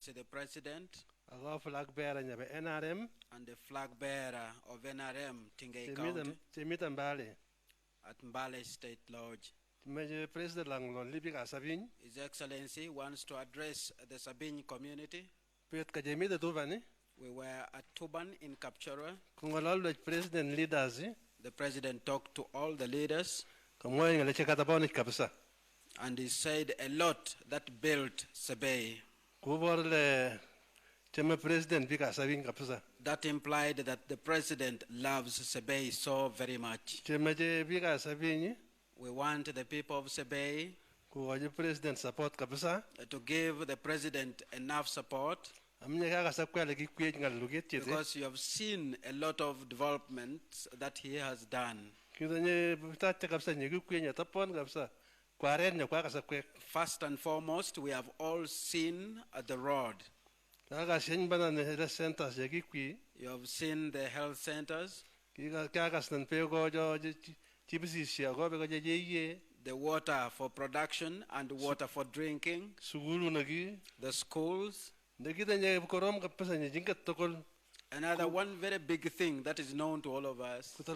to the President flag bearer nyabe NRM and the flag bearer of NRM Tingay County Timita Mbale at Mbale State Lodge. Major President Langlon Libika Sabin His Excellency wants to address the Sabine community. Pet Kajemida Duvani We were at Tuban in Kapchorwa. Kungolal President leaders The President talked to all the leaders Kamoy Lechekataboni Kapsa and he said a lot that built Sebei. Kuborle Chema President Bika Sabin Kapsa That implied that the President loves Sebei so very much. Chemaje Bika Sabini We want the people of Sebei Kuwaji President support Kapsa to give the President enough support because you have seen a lot of developments that he has done. First and foremost, we have all seen the road. You have seen the health centers, the water for production and water for drinking, the schools. Another one very big thing that is known to all of us is the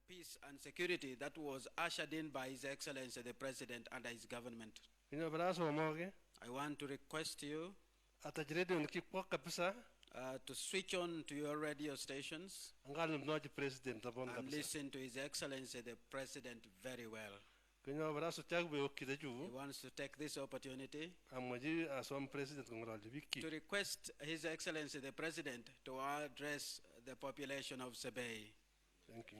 peace and security that was ushered in by His Excellency the President under his government. I want to request you to switch on to your radio stations and listen to His Excellency the President very well. He wants to take this opportunity to request His Excellency the President to address the population of Sebei. Thank you.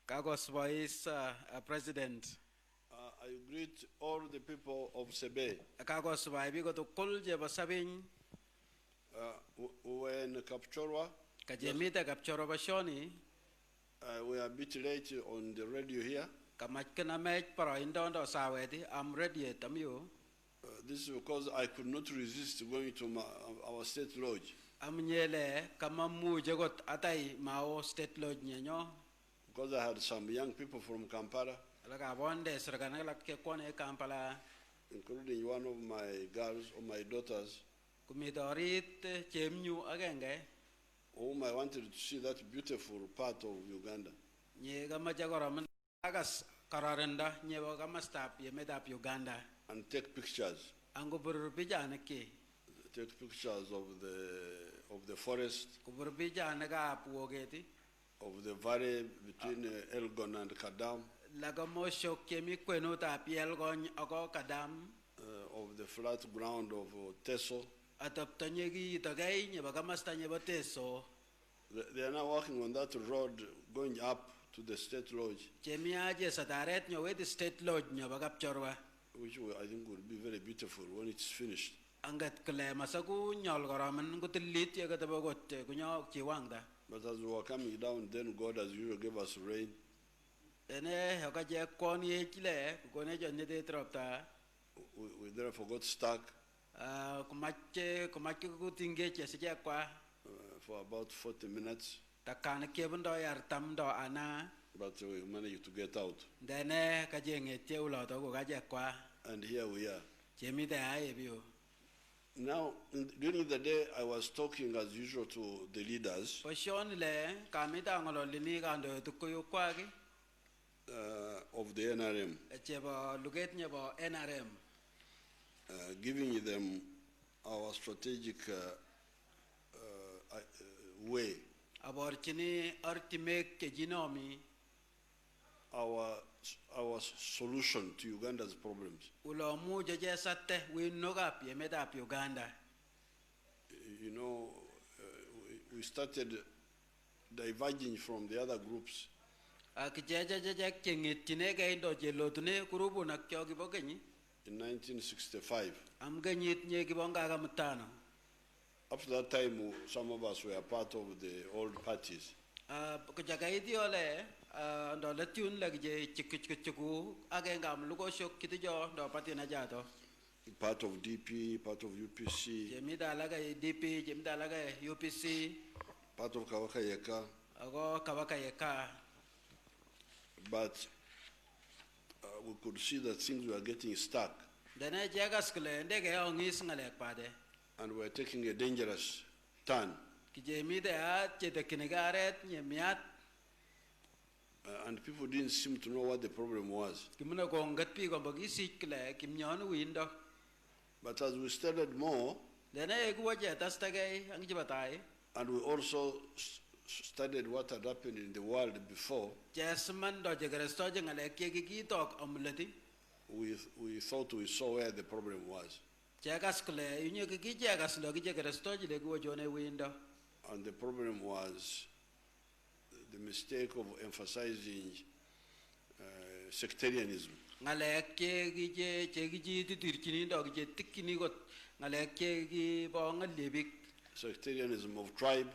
Kagos Voice, President. I greet all the people of Sebei. Kagos Voice, go to Kulje Basabin. When Kapchorwa. Kajemita Kapchorwa Shoni. We are a bit late on the radio here. I'm ready. This is because I could not resist going to our state lodge. Because I had some young people from Kampala, including one of my girls or my daughters, whom I wanted to see that beautiful part of Uganda. And take pictures. Take pictures of the forest, of the valley between Elgon and Kadam, of the flat ground of Teso. They are now working on that road going up to the state lodge, which I think will be very beautiful when it's finished. But as we were coming down, then God as usual gave us rain. We therefore got stuck for about 40 minutes. But we managed to get out. And here we are. Now, during the day, I was talking as usual to the leaders of the NRM, giving them our strategic way, our solution to Uganda's problems. You know, we started diverging from the other groups. In 1965. After that time, some of us were part of the old parties. Part of DP, part of UPC, part of Kawaka Yeka. But we could see that things were getting stuck Dene jagas kule ndege ongis ngalek pade. and were taking a dangerous turn. Kijemi de at chete kinigaret nyemiat. And people didn't seem to know what the problem was. Kimuna kongat pi ko bagi sikle kimnyon windo. But as we studied more, Dene ekuwa jetas tagay ang jibatai. and we also studied what had happened in the world before, Jesman do jegresto jengalek kikitok omleti. we thought we saw where the problem was. Jagas kule yunyo kiki jagas lo ki jegresto jile kuwa jone windo. And the problem was the mistake of emphasizing sectarianism. Ngalek chegi titirchini do ki tikini got ngalek chegi bo ngalebik. Sectarianism of tribe,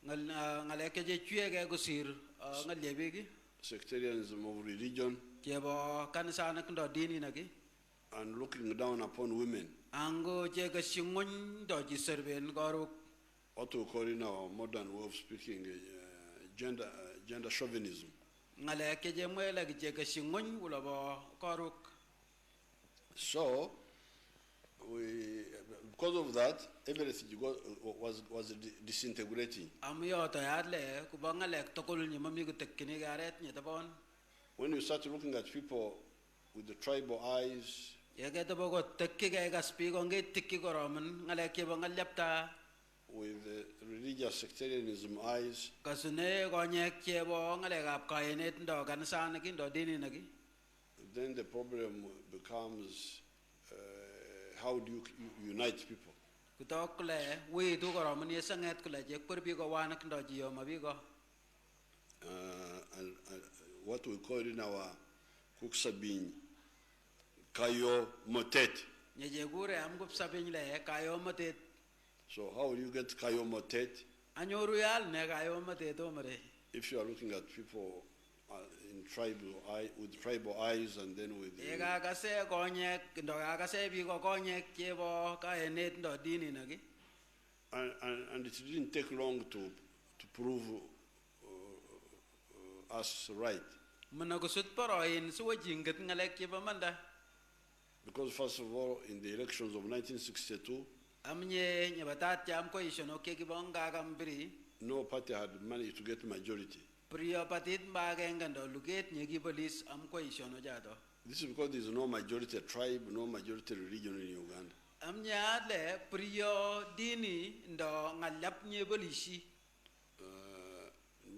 Ngalek che chuege gusir ngalebik. sectarianism of religion, Jebo kanisana kndo dini nagi. and looking down upon women, Ango jega singon do ji serben goruk. what we call in our modern way of speaking gender chauvinism. Ngalek je mwela ki jega singon ulabo goruk. So, because of that, everything was disintegrating. Amiyo to yadle kuba ngalek tokol ni mami ku tekkini garet ni tabon. When you start looking at people with the tribal eyes, Yage to bogo tekki ga gaspi gonge tikki goromen ngalek je bangalyapta. with religious sectarianism eyes, Kasune gonyek je bo ngalek ap kayenet ndo kanisana ki ndo dini nagi. then the problem becomes how do you unite people? Kutok le we tu goromen yesanget kule je kurbi go wanak ndo jiyo mabigo. And what we call in our Kuksabin, Kayo Motet. Nyeje gure am gup sabin le kayo matet. So how will you get Kayo Motet Anyoru yal ne kayo matet omre. if you are looking at people in with tribal eyes and then with Ega kase konyek ndo kase bi go konyek je bo kayenet ndo dini nagi. and it didn't take long to prove us right. Managusut paroin suwa jingat ngalek je manda. Because first of all, in the elections of 1962, Amnye nyabatat jam ko ishono ke ki bonga gambri. no party had managed to get majority. Priya patit magenga ndo luget nyegi police am ko ishono jado. This is because there is no majority tribe, no majority religion in Uganda. Amnya le priyo dini ndo ngalap nye polishi.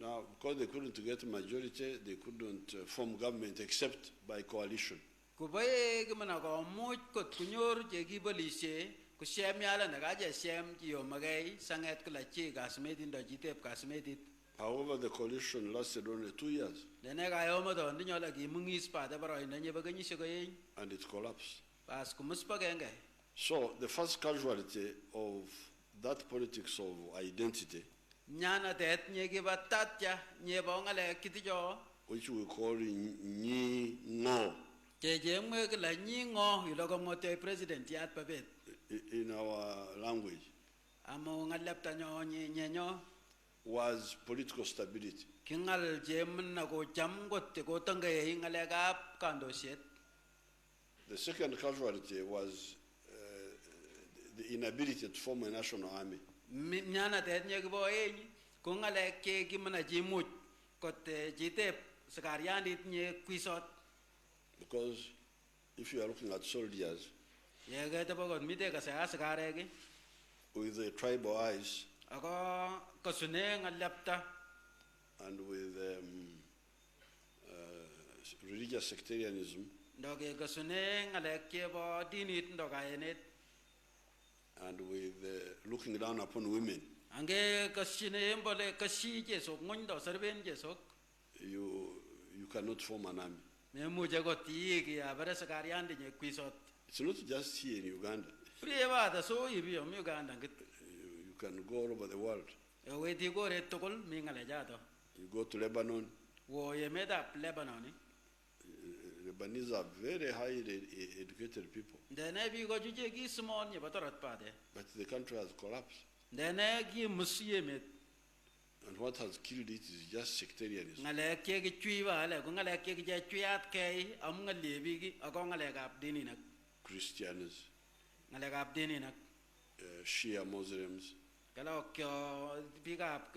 Now, because they couldn't get majority, they couldn't form government except by coalition. Kubaye gimana ko muj kot kunyor jegi polishi kushem yala nagaja shem jiyo magay sanget kula chi gasmedin ndo jitep gasmedit. However, the coalition lasted only 2 years Dene kayo mo do ndinyo lagi mungis pa de baro inanye baganyi sigoyin and it collapsed. pas kumuspa genge. So the first casualty of that politics of identity, Nyana tet nyegi batatya nyebongale kitijo. which we call Nyi Ngo Jeje mwe kila nyingo yulogo mote president yat papet. in our language, Amo ngalepta nyo nyenyo. was political stability. Kingal jem na go jam gotte go tangay ngalegap kando shit. The second casualty was the inability to form a national army. Nyana tet nyegi boy kung ngale ke gimana jimut kote jitep sekarianit nye kwisot. Because if you are looking at soldiers Yega tabagot mite ka saya sekaregi. with the tribal eyes Ako kasune ngalepta. and with religious sectarianism Doge kasune ngaleke bo dinit ndogayenet. and with looking down upon women, Ange kasine mbole kashi jesok ngondo serben jesok. you cannot form an army. Me muje go tigi abare sekarian de kwisot. It's not just here in Uganda. Prieva da so ibi om Uganda ngit. You can go all over the world. We di go re tokol mingale jato. You go to Lebanon. Wo yemeda Lebanon. Lebanese are very highly educated people, Dene bi go juje gi small nye batorat pade. but the country has collapsed. Dene gi musye met. And what has killed it is just sectarianism. Ngale ke gi chui ba le ko ngale ke gi chuiat ke am ngale bi gi ako ngale gap dini nak. Christians, Ngale gap dini nak. Shia Muslims, Kalau kyo pick up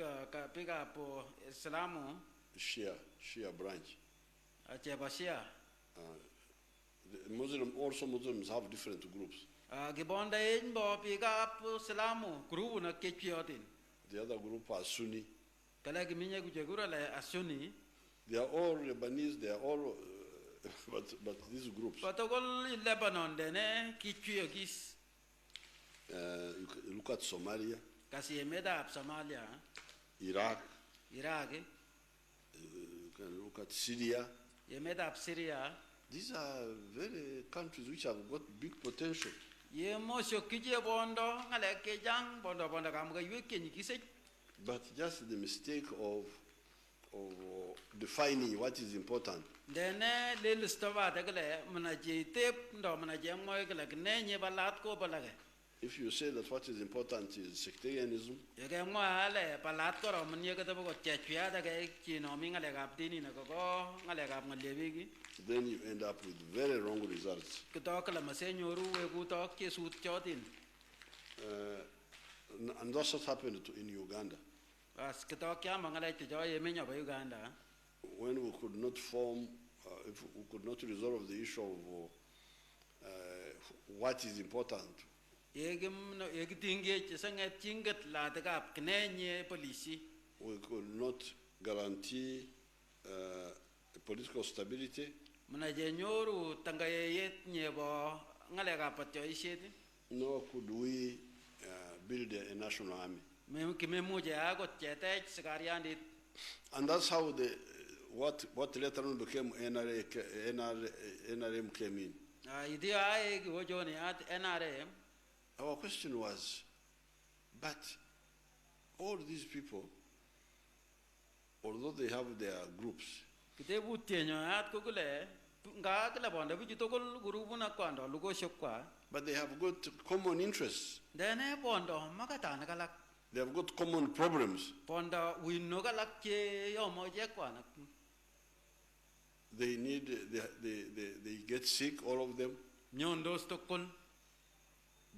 Islamu Shia branch. ache basia. The Muslims have different groups. Gibonda in bo pick up Islamu group na ke chiotin. The other group are Sunni. Kala giminya kujegura le asuni. They are all Lebanese. They are all, but these groups. Patogol in Lebanon dene ki chiogis. You look at Somalia, Kasi emeda ab Somalia, Iraq. Iraq, You can look at Syria. emeda ab Syria. These are very countries which have got big potential. Ye mo shokije bondo ngale ke jang bondo kam ga yuke ni kise. But just the mistake of defining what is important. Dene le listava de gele manaje tep ndo manaje moy gele ne nye balat ko balage. If you say that what is important is sectarianism, Yege mo ale balat ko ro manye ga tabo ko chechia da ge chino mi ngale gap dini na ko ngale gap ngalebi gi. then you end up with very wrong results. Ko to kala masenyoru we ku to ke sut chotin. And that's what happened in Uganda. As ko to kya mangale te jo ye menyo ba Uganda. When we could not form, if we could not resolve the issue of what is important, Yege tinge chesanga tinget la de gap knenye policy. we could not guarantee political stability, Manaje nyoru tangaye yet nye bo ngale gap patyo isheti. nor could we build a national army. Mem kime muje ago chete sekariandi. And that's how what later on became NRM came in. Idi ai go joni at NRM. Our question was, but all these people, although they have their groups, Kite butenyo at kugule nga kala bonda bi tokol gurubu na kwando lugo shokwa. but they have got common interests. Dene bondo makata na kalak. They have got common problems. Bonda winno kalak che yo mo je kwana. They get sick, all of them. Nyondo stokol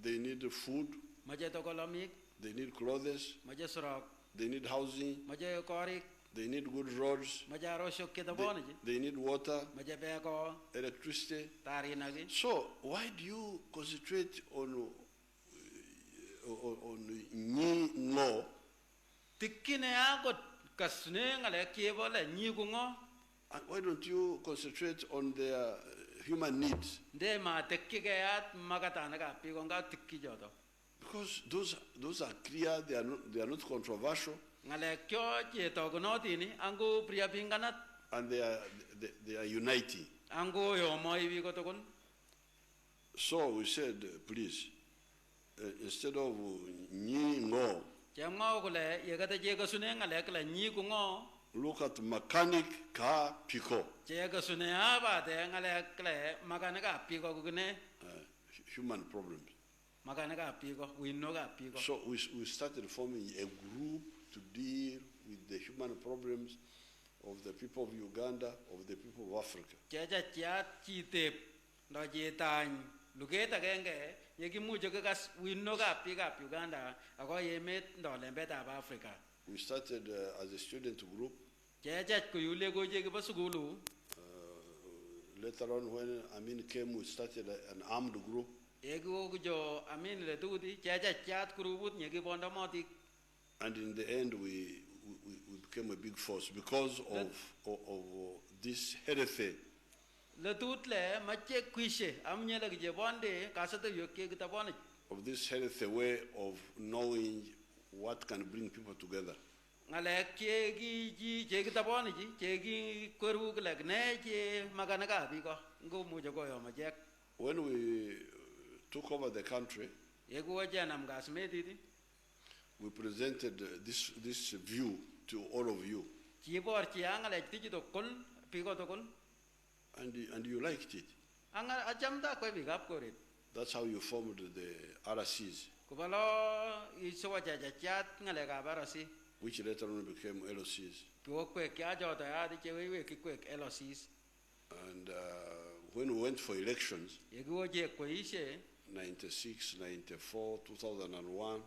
They need food. maje tokolomik They need clothes. maje sorok They need housing. maje korik They need good roads. maje roshok ke They, tabone they need water, maje beko electricity. tari nagi. So why do you concentrate on Nyingo? Tikkine agot kasne ngale kiebole nyigungo. And why don't you concentrate on their human needs? De ma tekkige at makata na ka pigonga tikki jodo. Because those are clear. They are not controversial, Ngale kyo je togono tini angu priya pinganat and they are uniting. angu yo moi bi ko togon. So we said, please, instead of Nyingo, Jamgo gole yegata je ko sune ngale kala nyigungo. look at mechanic car pico, Je ko sune aba de ngale kala magana ka piko gune human problems. magana ka piko winno ka piko. So we started forming a group to deal with the human problems of the people of Uganda, of the people of Africa. Je ja chi tep do je tan lugeta genge yegi muje ka winno ka pika Uganda ako yemet ndo lembeta ba Africa. We started as a student group. Je ko yule go je ba sugulu. Later on, when Amin came, we started an armed group. Ego jo amin le tudi chat kurubut nyegi bonda moti. And in the end, we became a big force because of this heresy. Le tut le mache kwishe amnya le je bonde kasata yoke kita bonde. Of this heresy way of knowing what can bring people together. Ngale kegi ji je kita bonde ji kegi kuru le ne je magana ka bi ko ngo mu jo go yo majek. When we took over the country, Ego janam gas mediti. we presented this view to all of you, Ji bor chi angale tiji to kol pi ko to kol. and you liked it. Anga ajam da ko bi gap ko rit. That's how you formed the RCs. Ko balo iso ja chat ngale ka barasi. which later on became LOCs. And when we went for elections, 96, 94, 2001,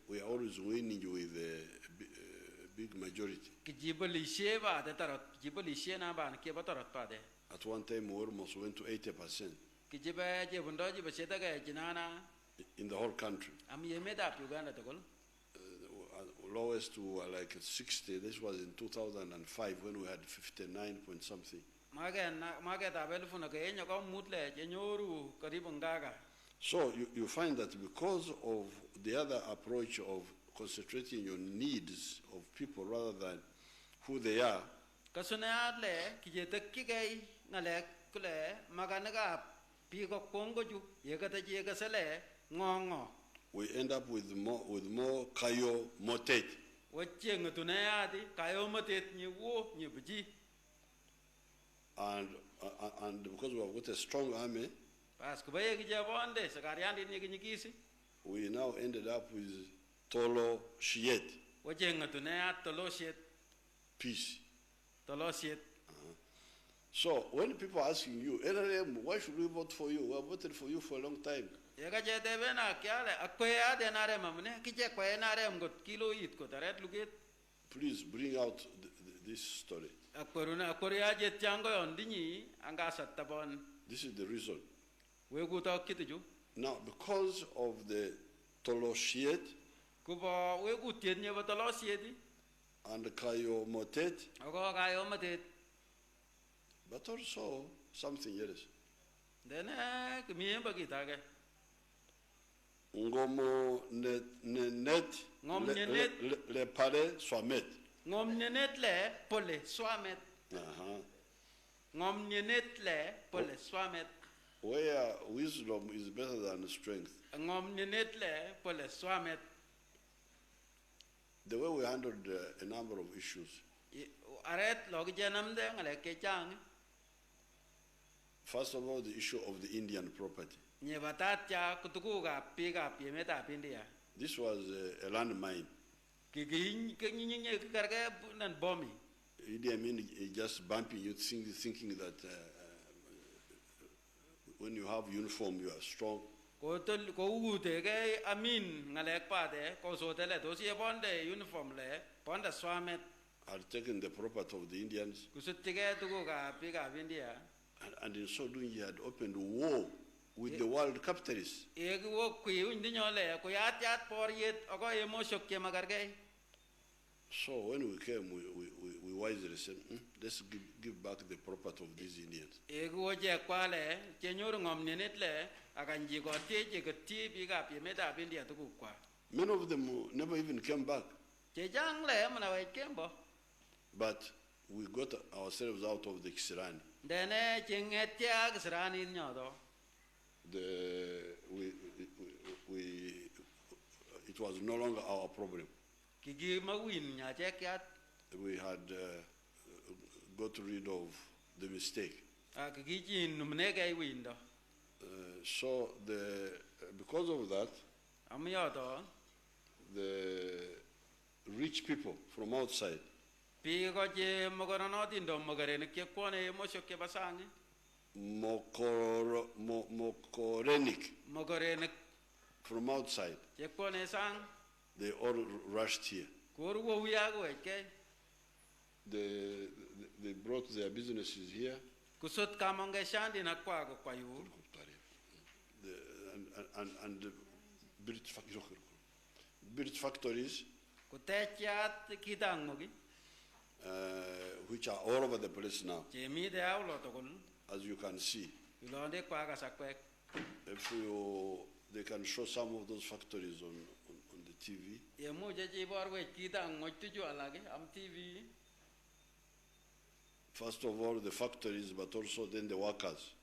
we are always winning with a big majority. At one time, we almost went to 80% in the whole country. Lowest were like 60. This was in 2005 when we had 59 point something. So you find that because of the other approach of concentrating on needs of people rather than who they are, we end up with more kayo motet. And because we have got a strong army, we now ended up with Tolo Shiet. Peace. So when people are asking you, NRM, why should we vote for you? We have voted for you for a long time. Please bring out this story. This is the reason. Now, because of the Toloshiet and Kayo Motet, but also something else. Ngomo net le pare swamet. Ngomnenet le pole swamet. Ngomnenet le pole swamet. Where wisdom is better than strength. Ngomnenet le pole swamet. The way we handled a number of issues. First of all, the issue of the Indian property. This was a landmine. Idi Amin just bumping you, thinking that when you have uniform, you are strong. Had taken the property of the Indians. And in so doing, he had opened war with the world capitalists. So when we came, we wisely said, let's give back the property of these Indians. Many of them never even came back. But we got ourselves out of the Kisirani. It was no longer our problem. We had got rid of the mistake. So because of that, the rich people from outside Mokorenic from outside, they all rushed here. They brought their businesses here. And built factories which are all over the place now, as you can see. If they can show some of those factories on the TV. First of all, the factories, but also then the workers.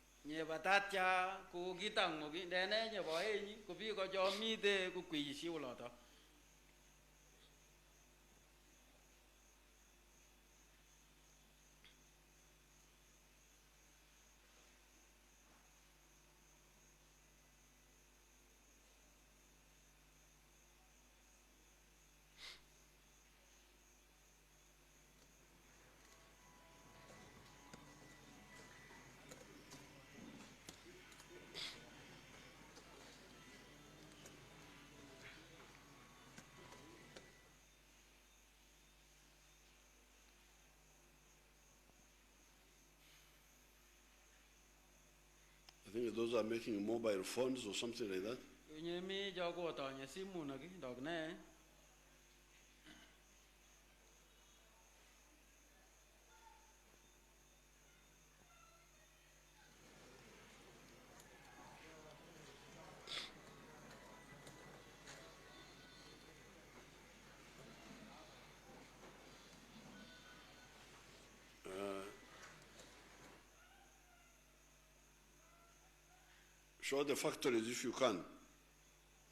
I think those are making mobile phones or something like that. Nyemi jago to nya simu na gi dog ne. Show the factories if you can.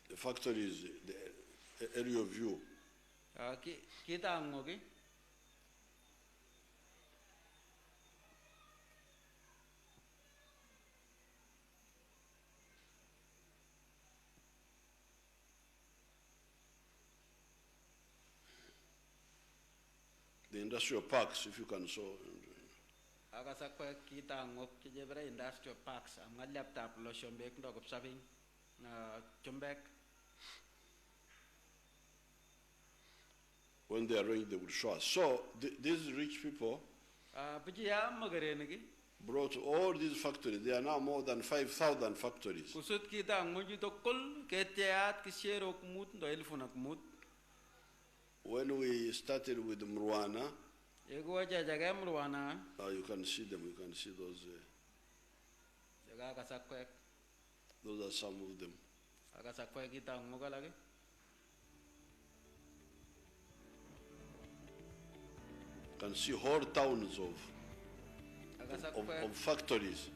The factories, the area of view. Kita ngogi. The industrial parks, if you can show. Agasakwe kita ngok kijebra industrial parks am laptop lo shombek ndogop saving na chombek. When they arrange, they will show us. So these rich people brought all these factories. There are now more than 5,000 factories. Kusut kita ngoju tokol keteat kishero kumut ndo elfu na kumut. When we started with Mrwana, you can see them, you can see those. Those are some of them. You can see whole towns of factories.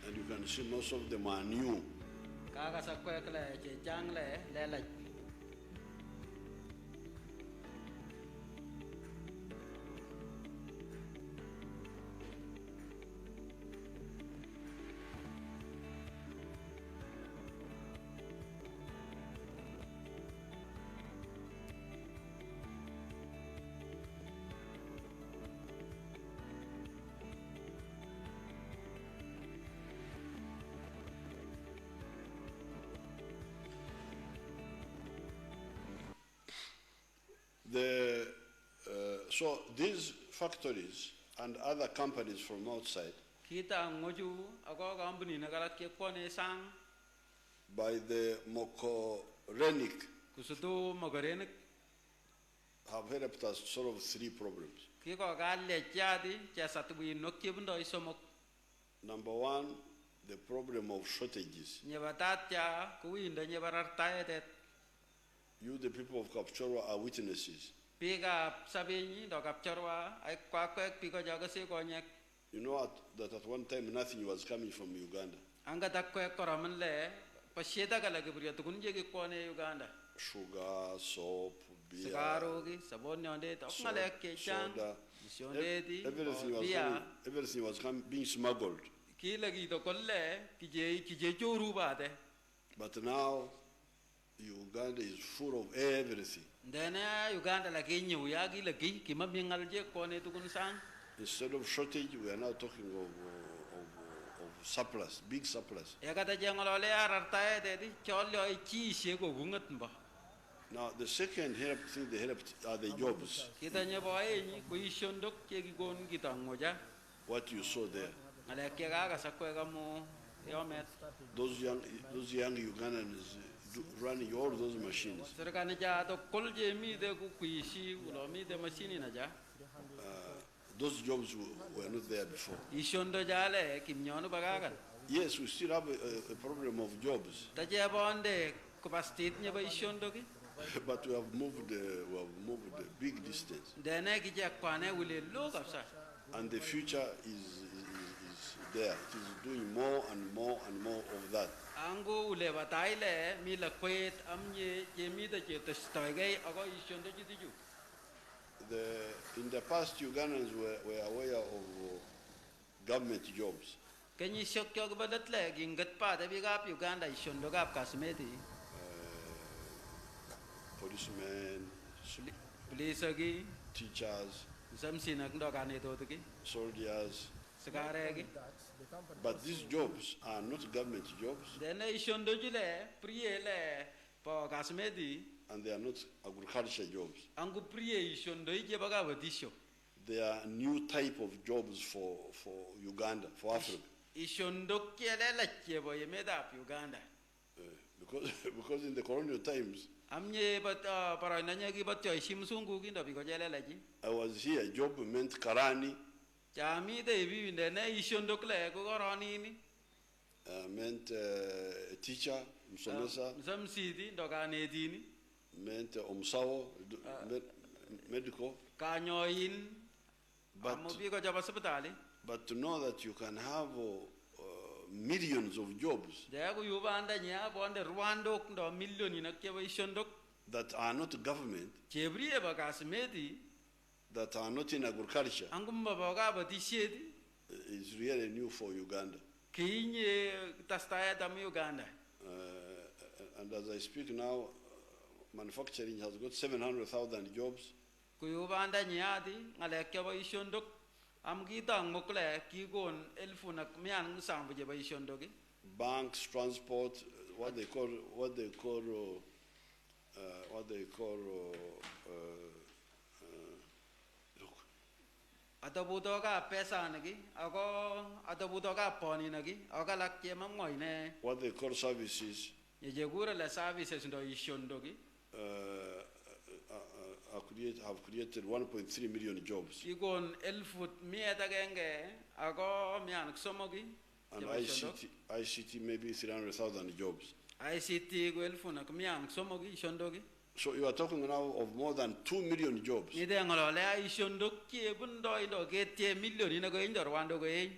And you can see most of them are new. So these factories and other companies from outside, by the Mokorenik, have helped us solve 3 problems. Number 1, the problem of shortages. You, the people of Kapchorwa, are witnesses. You know that at one time nothing was coming from Uganda. Sugar, soap, beer, soda, everything was being smuggled. But now Uganda is full of everything. Instead of shortage, we are now talking of surplus, big surplus. Now, the second thing they helped are the jobs. What you saw there. Those young Ugandans running all those machines. Those jobs were not there before. Yes, we still have a problem of jobs. But we have moved a big distance. And the future is there. It is doing more and more and more of that. In the past, Ugandans were aware of government jobs. Kenyi shokyo gbadat gingat pa tabi gap Uganda ishondo gap kasmeti. Policemen, Police agi. teachers, Samsina ndogane totuki. soldiers. Sakaregi. But these jobs are not government jobs. Then ishondo jule priele po kasmeti. And they are not agriculture jobs. Angu priye ishondo ije baga wadisho. They are new type of jobs for Uganda, for Africa. Ishondo kielele chebo yemedap Uganda. Because in the colonial times, Amye but parananya ki batyo ishimsungu kindo biko jelele ji. I was here, job meant karani, Chami de ibi ndene ishondo kle kukoroni ni. meant teacher, msomesa, Samsidi ndogane dini. meant omsawo, medical. Kanyoin. Amobiko jaba hospitali. But to know that you can have millions of jobs Jago yubanda nya bonde Rwanda ndo milioni na keba ishondok. that are not government, Chebriye bakasmedi. that are not in agriculture, Angumba baga batishedi. is really new for Uganda. Kinye tastaya tam Uganda. And as I speak now, manufacturing has got 700,000 jobs. Kuyubanda nyadi ngale keba ishondok. Amgitang mokle kigon elfuna mian sambu jeba ishondogi. Banks, transport, what they call Atabudoga pesa nagi, atabudoga poni nagi, lakye mamoine. what they call services, Yejegura le services ndo ishondogi. have created 1.3 million jobs. Kigon elfut mieta genge, mian somogi. And ICT maybe 300,000 jobs. ICT go elfuna mian somogi ishondogi. So you are talking now of more than 2 million jobs. Nide ngolole ishondoki bundo indo gete million ina go indo Rwanda go yin.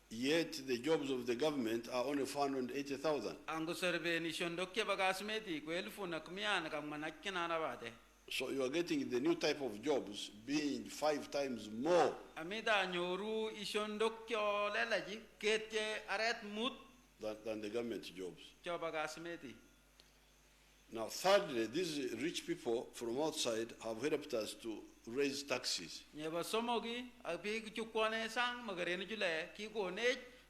Yet the jobs of the government are only 480,000. Angu serve ni ishondoki bagasmeti go elfuna mian kammanakina na bade. So you are getting the new type of jobs being 5 times more. Amida nyoru ishondokyo lelaji kete aret mut Than the government jobs. coba gasmeti. Now, thirdly, these rich people from outside have helped us to raise taxes. Nyeba somogi abi chukwane sang magarene jule ki go ne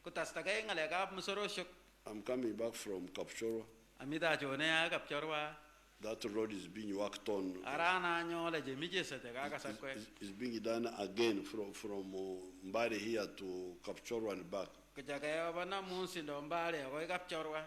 ko tastagay ngale gap musoroshok. I'm coming back from Kapchoro. Amida jone kapchorwa. That road is being worked on. Arana nyole je mije sete gaga sakwe. It's being done again from Mbari here to Kapchoro and back. Kajagayo bana munsi ndo mbale ko kapchorwa.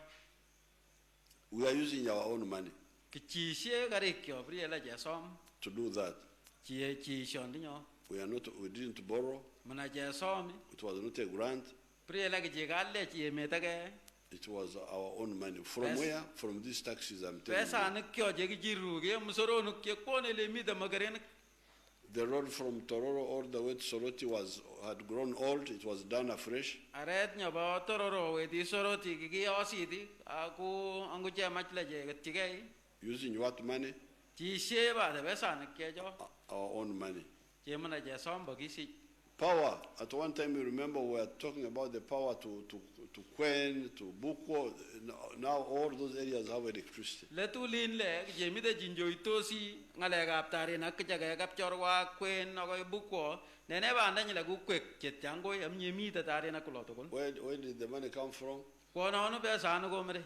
We are using our own money Kichishe garikyo priela je som. to do that. Chi shondinyo. We didn't borrow. Muna je som. It was not a grant. Priela je galle chi metage. It was our own money. From where? From these taxes, I'm telling Pesa you. nukyo je jiruge musoro nukyo kone le mida magarene. The road from Tororo all the way to Soroti had grown old. It was done afresh. Aret nyoba tororo we di Soroti gigi osidi aku angu je machle je gatige. Using what money? Chi sheba de pesa nukyo jo. Our own money. Je mana je som bagisi. Power. At one time, you remember we were talking about the power to Kwen, to Buko. Now all those areas have electricity. Letu lin le je mida jinjo itosi ngale gap tari nak jaga gap chorwa Kwen no buko. Nene ba anda nyela gu kwek ket jango am nyemi ta tari nak loto kon. Where did the money come from? Ko no no pesa no go mere.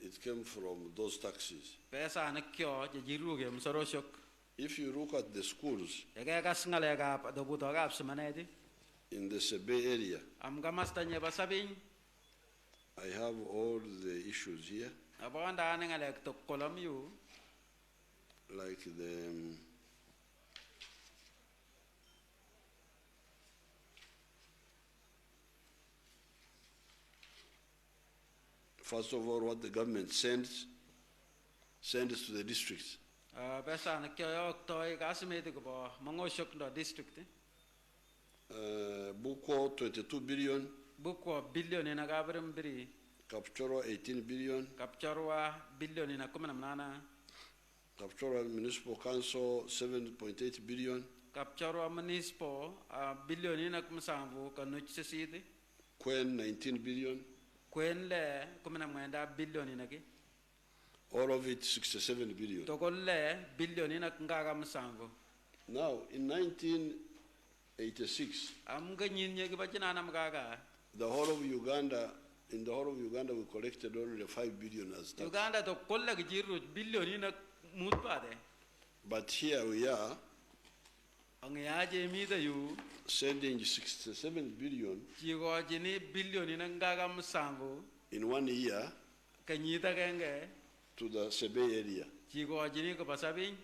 It came from those taxes. Pesa nukyo je jiruge musoro shok. If you look at the schools In the Sebe area, I have all the issues here, like the first of all, what the government sends to the districts. Buko 22 billion. Buko billion in a gabarim bri. Kapchoro 18 billion. Kapchorwa billion in a common Kapchoro Municipal Council 7.8 billion. Kapchorwa municipal billion in a kumsambu kanuch city. Kwen 19 billion. Kwen le kumena mwenda billion inaki. All of it 67 billion. Tokol le billion ina ngaga msango. Now, in 1986, Amga nyinye kibachina na mga the whole of Uganda, in the whole of Uganda, we collected only 5 billion as tax. Uganda to kolla kijiru billion ina mutpade. But here we are, Angayaje mida yu. sending 67 billion Jigo jini billion ina ngaga msango. in 1 year Kanyita kenge. to the Sebe area. Jigo jini kapasabing.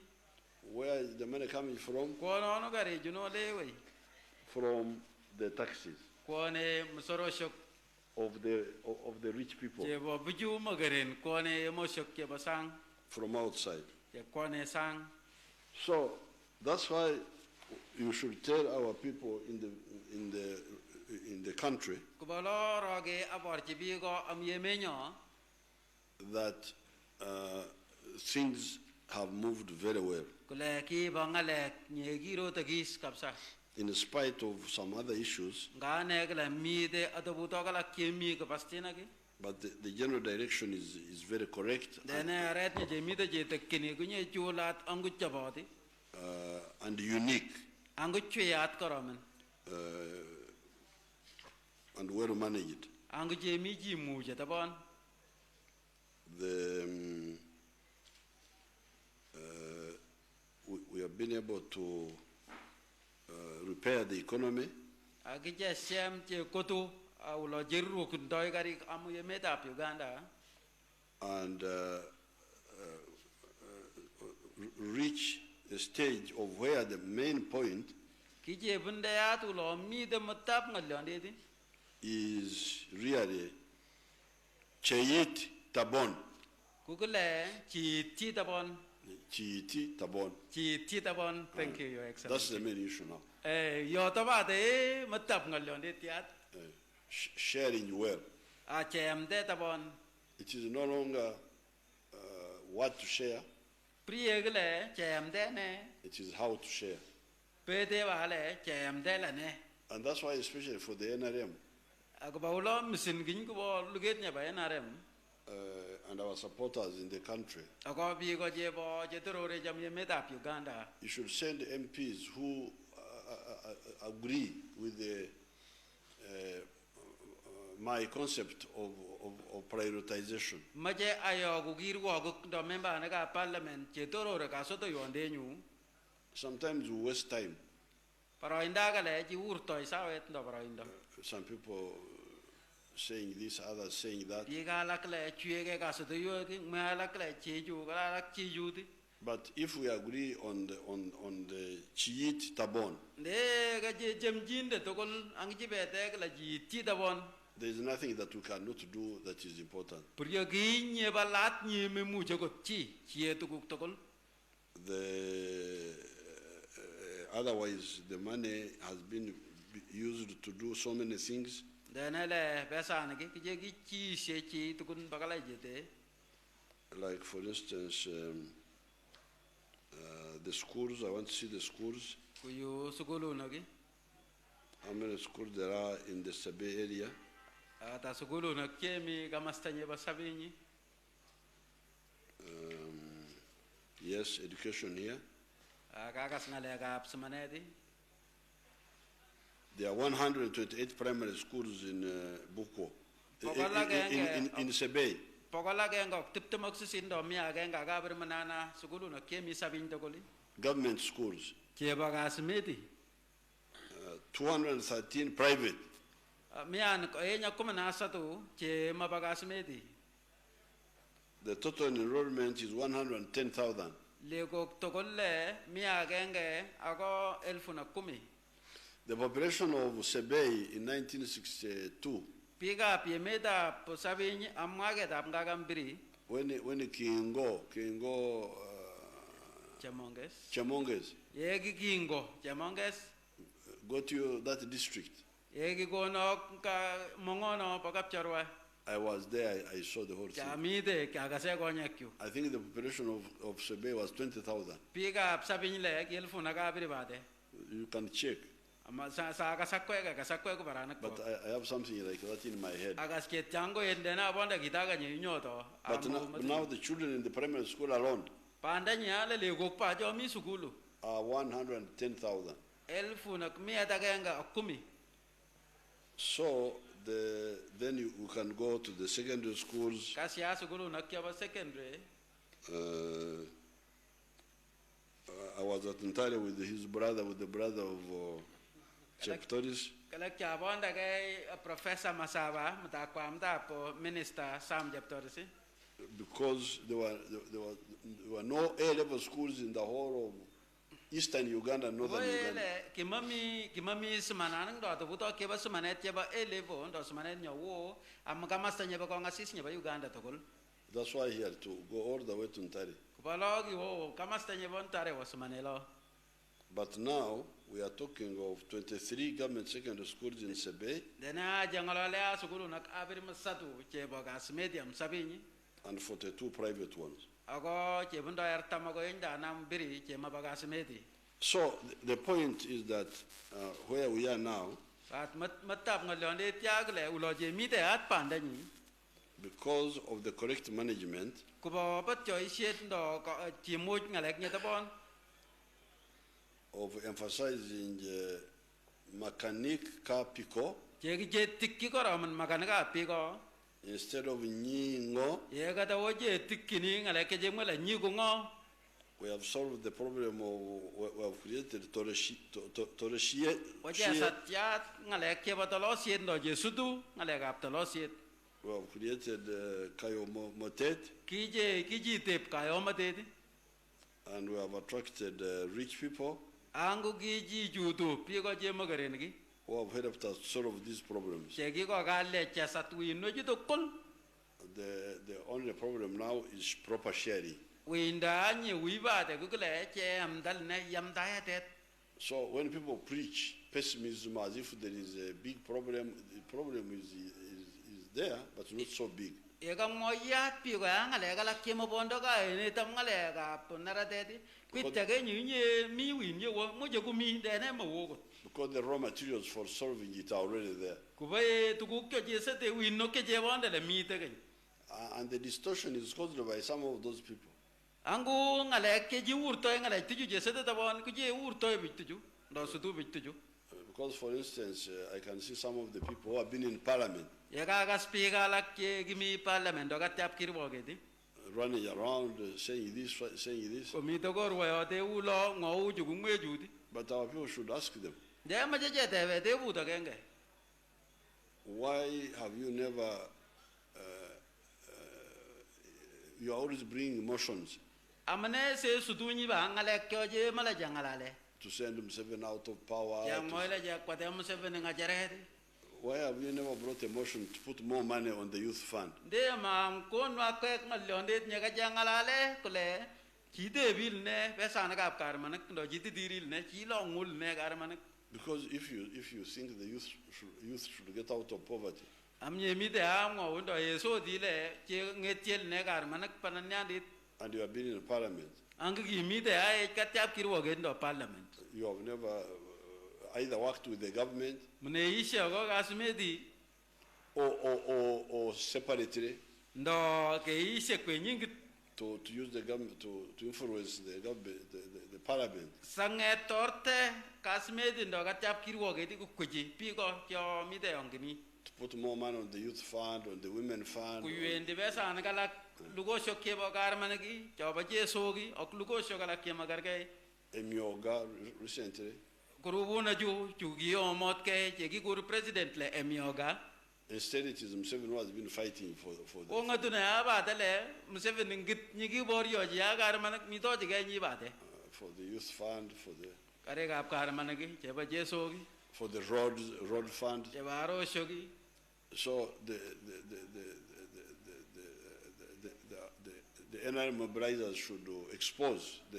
Where is the money coming from? Kono no gari juno lewe. From the taxes Kone musoro shok. of the rich people Jebo buju magarin kone mo shok ke basang. from outside. Je kone sang. So that's why you should tell our people in the country Kubalo roge abor jibigo amyemenyo. that things have moved very well, Kuleki bangalek nyegiro tagis kapsa. in spite of some other issues. Ngane kala mide atobuto kala kemi kapastina ki. But the general direction is very correct Dene aret nye jemide je tekkini kunye chulat angu chabodi. and unique Angu chuyat karamen. and well managed. Angu jemi ji muje tabon. We have been able to repair the economy. Agije sem je kotu aulo jiru kundoi gari amu yemeda Uganda. And reach a stage of where the main point Kije bunda ya tu lo mide matap ngalyon di. is really Cheyit Tabon. Kukule chi tabon. Chiyiti Tabon. Chi tabon. Thank you, Your Excellency. That's the main issue now. Yo tabade matap ngalyon di tiat. Sharing well. Achem de tabon. It is no longer what to share, Priyegle chem de ne. it is how to share. Pede wale chem de la ne. And that's why, especially for the NRM Ako baulo misin gin ko luget nya ba NRM. and our supporters in the country, Ako bi ko je bo je torore jam ye metap Uganda. you should send MPs who agree with my concept of prioritization. Maje ayo ko girwo ko do member na ka parliament je torore ka soto yonde nyu. Sometimes we waste time. Pero inda ka le ji urto isawet ndo pero indo. Some people saying this, others saying that. Bi ka lak le chue ka soto yo ki ma lak le cheju ka lak cheju di. But if we agree on the Chiyit Tabon, De ka je jem jinde to kol ang ji bete ka la ji ti tabon. there is nothing that we cannot do that is important. Puryo gi nye balat nye me mu jo ko chi to kuk to kol. Otherwise, the money has been used to do so many things. Denele besan ki je gi chi se chi to kun bakala jete. Like, for instance, the schools. I want to see the schools. Kuyu sukulu nagi. How many schools there are in the Sabe area? Ata sukulu na kemi kamastanye basabinyi. Yes, education here. Kakas ngale ka apsmanedi. There are 128 primary schools in Buko, in Sebe. Pokola gengo tiptemok sisindo mi agenga ka bermanana sukulu na kemi sabin to koli. Government schools. Keba ka smedi. 213 private. Mian ko enya kumana satu che mabaga smedi. The total enrollment is 110,000. Lego tokolle mi agenge ako elfu na kumi. The population of Sebei in 1962, Piga piemeda posabinyi amage da mgagambiri when Kingo Chamonges. Yegi Kingo Chamonges. got you that district. Yegi gono ka mongono pakapcharwa. I was there, I saw the whole thing. Chamide kagase gonyakyu. I think the population of Sebei was 20,000. Piga sabinyi le elfu na gabiri bade. You can check. Ama sa kasakwe ko baranak But ko. I have something like that in my head. Agas ke tango endena bonda kita ganyo nyoto. But now the children in the primary school alone Panda nyale le gokpa jo mi sukulu. are 110,000. Elfu na kumia tagenga akumi. So then you can go to the secondary schools. Kasi ya sukulu na kia ba secondary. I was at Ntare with the brother of Cheptoris. Kala kia bonda kay Professor Masaba mutakwa mtapo Minister Sam Jeptorisi. Because there were no A-level schools in the whole of eastern Uganda and northern Uganda. Kimami sumanang do to buto keba sumanet yaba elevo do sumanet nyawo amagamasta nyaba ko ngasis nyaba Uganda tokol. That's why he had to go all the way to Ntare. Kupalogi wo kamasta nyaba Ntare wa sumanelo. But now we are talking of 23 government secondary schools in Sebe Dena jangolale sukulu nak abiri masatu cheba gas medium sabini. and 42 private ones. Ako chebundo ertamago inda nam biri chema bagas medi. So the point is that where we are now, At matap ngolonde tiagle ulo je mite at pandani. because of the correct management, Kubo bat jo isiet ndo chimut ngalek nyetabon. of emphasizing mechanic car pico Jegi je tikki ko ramen makanaga pigo. instead of nyingo, Ye kata oje tikkini ngalek je ngala nyigo ngo. we have solved the problem of we have created Oje satya ngalek ke batalo siet ndo je sudu ngalek ap talo siet. we have created kayo motet, Kiji tep kayo matedi. and we have attracted rich people Angu kiji jutu pigo je magarengi. who have helped us solve these problems. Jegi ko galle cha satwi no jutu kol. The only problem now is proper sharing. Winda anyi wiba de gugule che amdal ne yamdaya tet. So when people preach pessimism as if there is a big problem, the problem is there, but not so big. Ega moya pi ga ngale ga lakke mo bondo ga ne tam ngale ga punara dedi. Kwitte ga nyunye mi winye wo mo je gumi de ne mo wo. Because the raw materials for solving it are already there. Ku baye tu ku ke je se te win no ke je bonde le mi te ga. And the distortion is caused by some of those people. Angu ngale ke ji urto ngale tiju je se te bon ku je urto bi tiju. Do su tu bi tiju. Because, for instance, I can see some of the people who have been in parliament Ega ga spiga lakke gimi parliament do ga tap kirbo ge di. running around saying this, saying this. Ko mi to gor wa de ulo ngo ju ngwe ju di. But our people should ask them, De ma je te ve de bu to genge. why have you never, you are always bringing motions Amane se sudunyi ba ngale kyo je mala jangalale. to send Museveni out of power? Yang moile je kwate Museveni ngajare. Why have you never brought a motion to put more money on the youth fund? De ma kon wa ke ngalonde nya ga jangalale kule ki de bil ne pesana ga kar manak ndo jiti diril ne ki lo ngul ne gar manak. Because if you think the youth should get out of poverty, Am ye mi de am ngo ndo yeso dile che ngetel ne gar manak pananya dit. and you have been in parliament, Ang gi mi de ay katap kirwo ge ndo parliament. you have never either worked with the government Mune ishe go gasmedi or separately ndo ke ishe kwenyingi to use the government to influence the government, the parliament. sange torte kasmedi ndo katap kirwo ge di ku kuji pigo kyo mi de ongini. To put more money on the youth fund, on the women fund. Kuyende besa anakala lugo shokke bogar managi choba je sogi ok lugo shokala ke magar ke Emioga recently, kurubu na ju chugi omot ke chegi guru president le emioga instead it is Museveni who has been fighting for the onga tuna aba dale Museveni ngit nyigi borio ya gar manak mi to je nyi bade for the youth fund, kare gap gar managi cheba je sogi for the road fund. cheba ro shogi. So the NRM mobilizers should expose the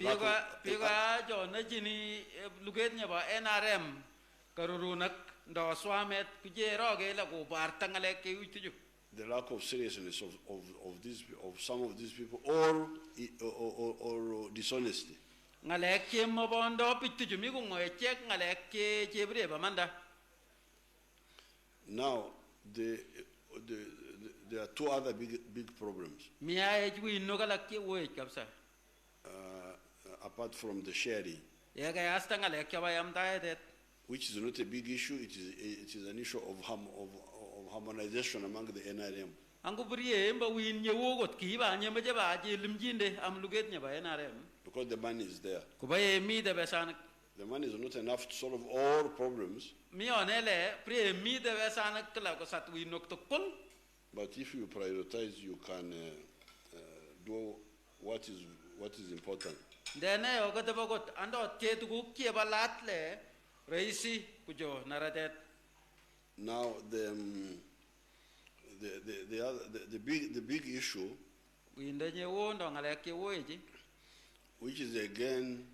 lack of, Piga jo na jini luget nya ba NRM karurunak ndo swamet kuje roge la go bar tangale ke utuju. the lack of seriousness of some of these people or dishonesty. ngalek che mabondo pitu jumi ko ngoy chek ngalek che chebre ba manda. Now, there are two other big problems. Mia ejwi no galak che wo kapsa. Apart from the sharing, Ya ga asta ngalek ke bayam daedet. which is not a big issue, it is an issue of harmonization among the NRM. Angu buriye mba win ye wo got ki ba nyamba je ba je limjinde am luget nya ba NRM. Because the money is there. Ko baye mi de besan. The money is not enough to solve all problems. Mi onele pre mi de besan kla ko sat wi nok to kol. But if you prioritize, you can do what is important. Dene o gata bagot ando te tu ki ba latle reisi kujo naradet. Now the big issue, Winde nye wo ndo ngalek ke wo eji. which is again,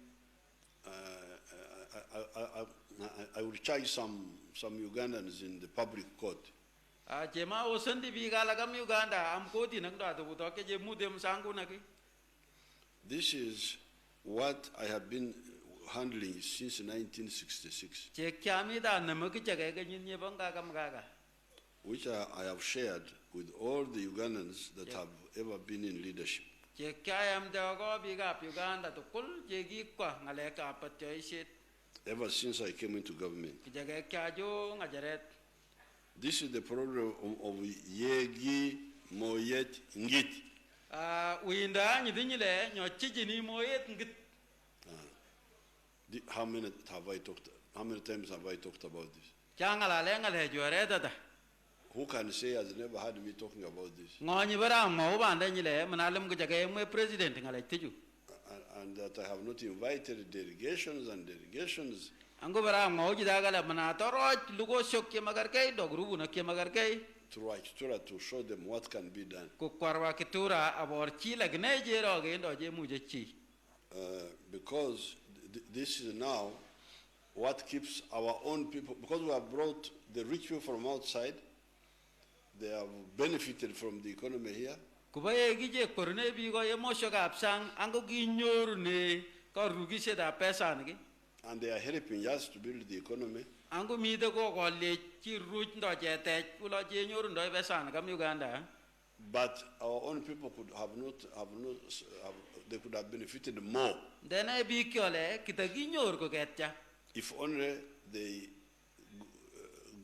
I will charge some Ugandans in the public court. Jema o sendi bi gala gam Uganda am ko di nang da to ke je mudem sangu naki. This is what I have been handling since 1966, Je kyami da namu ki jage ga nyin ye banga gam gaga. which I have shared with all the Ugandans that have ever been in leadership. Je kyam da go bi ga Uganda to kul je gi kwa ngalek ka pat jo isit. Ever since I came into government. Ki jage kya jo ngajaret. This is the problem of Yegi Moyet Ngit. Winda nyi dinyile nyo chiji ni moyet ngit. How many times have I talked about this? Changala lengal he jore da. Who can say has never heard me talking about this? Ngoni bara mo bande nyile manalum ko jage mo president ngale tiju. And that I have not invited delegations. Ango bara mo jidagala mana toroj lugo shok ke magar kay dogrubu na ke magar kay to show them what can be done. Ko kwarwa kitura abor chi lagne je roge ndo je muje chi. Because this is now what keeps our own people, because we have brought the rich people from outside, they have benefited from the economy here. Kubaye gije korne bi go ye mo shoga apsang ango gi nyoru ne ko rugi se da pesa ngi. And they are helping us to build the economy. Ango mi de go go le chi ruj ndo je te ulo je nyoru ndo pesa ngam Uganda. But our own people could they could have benefited more. Then I be kyole kitagi nyoru ko ketcha. If only they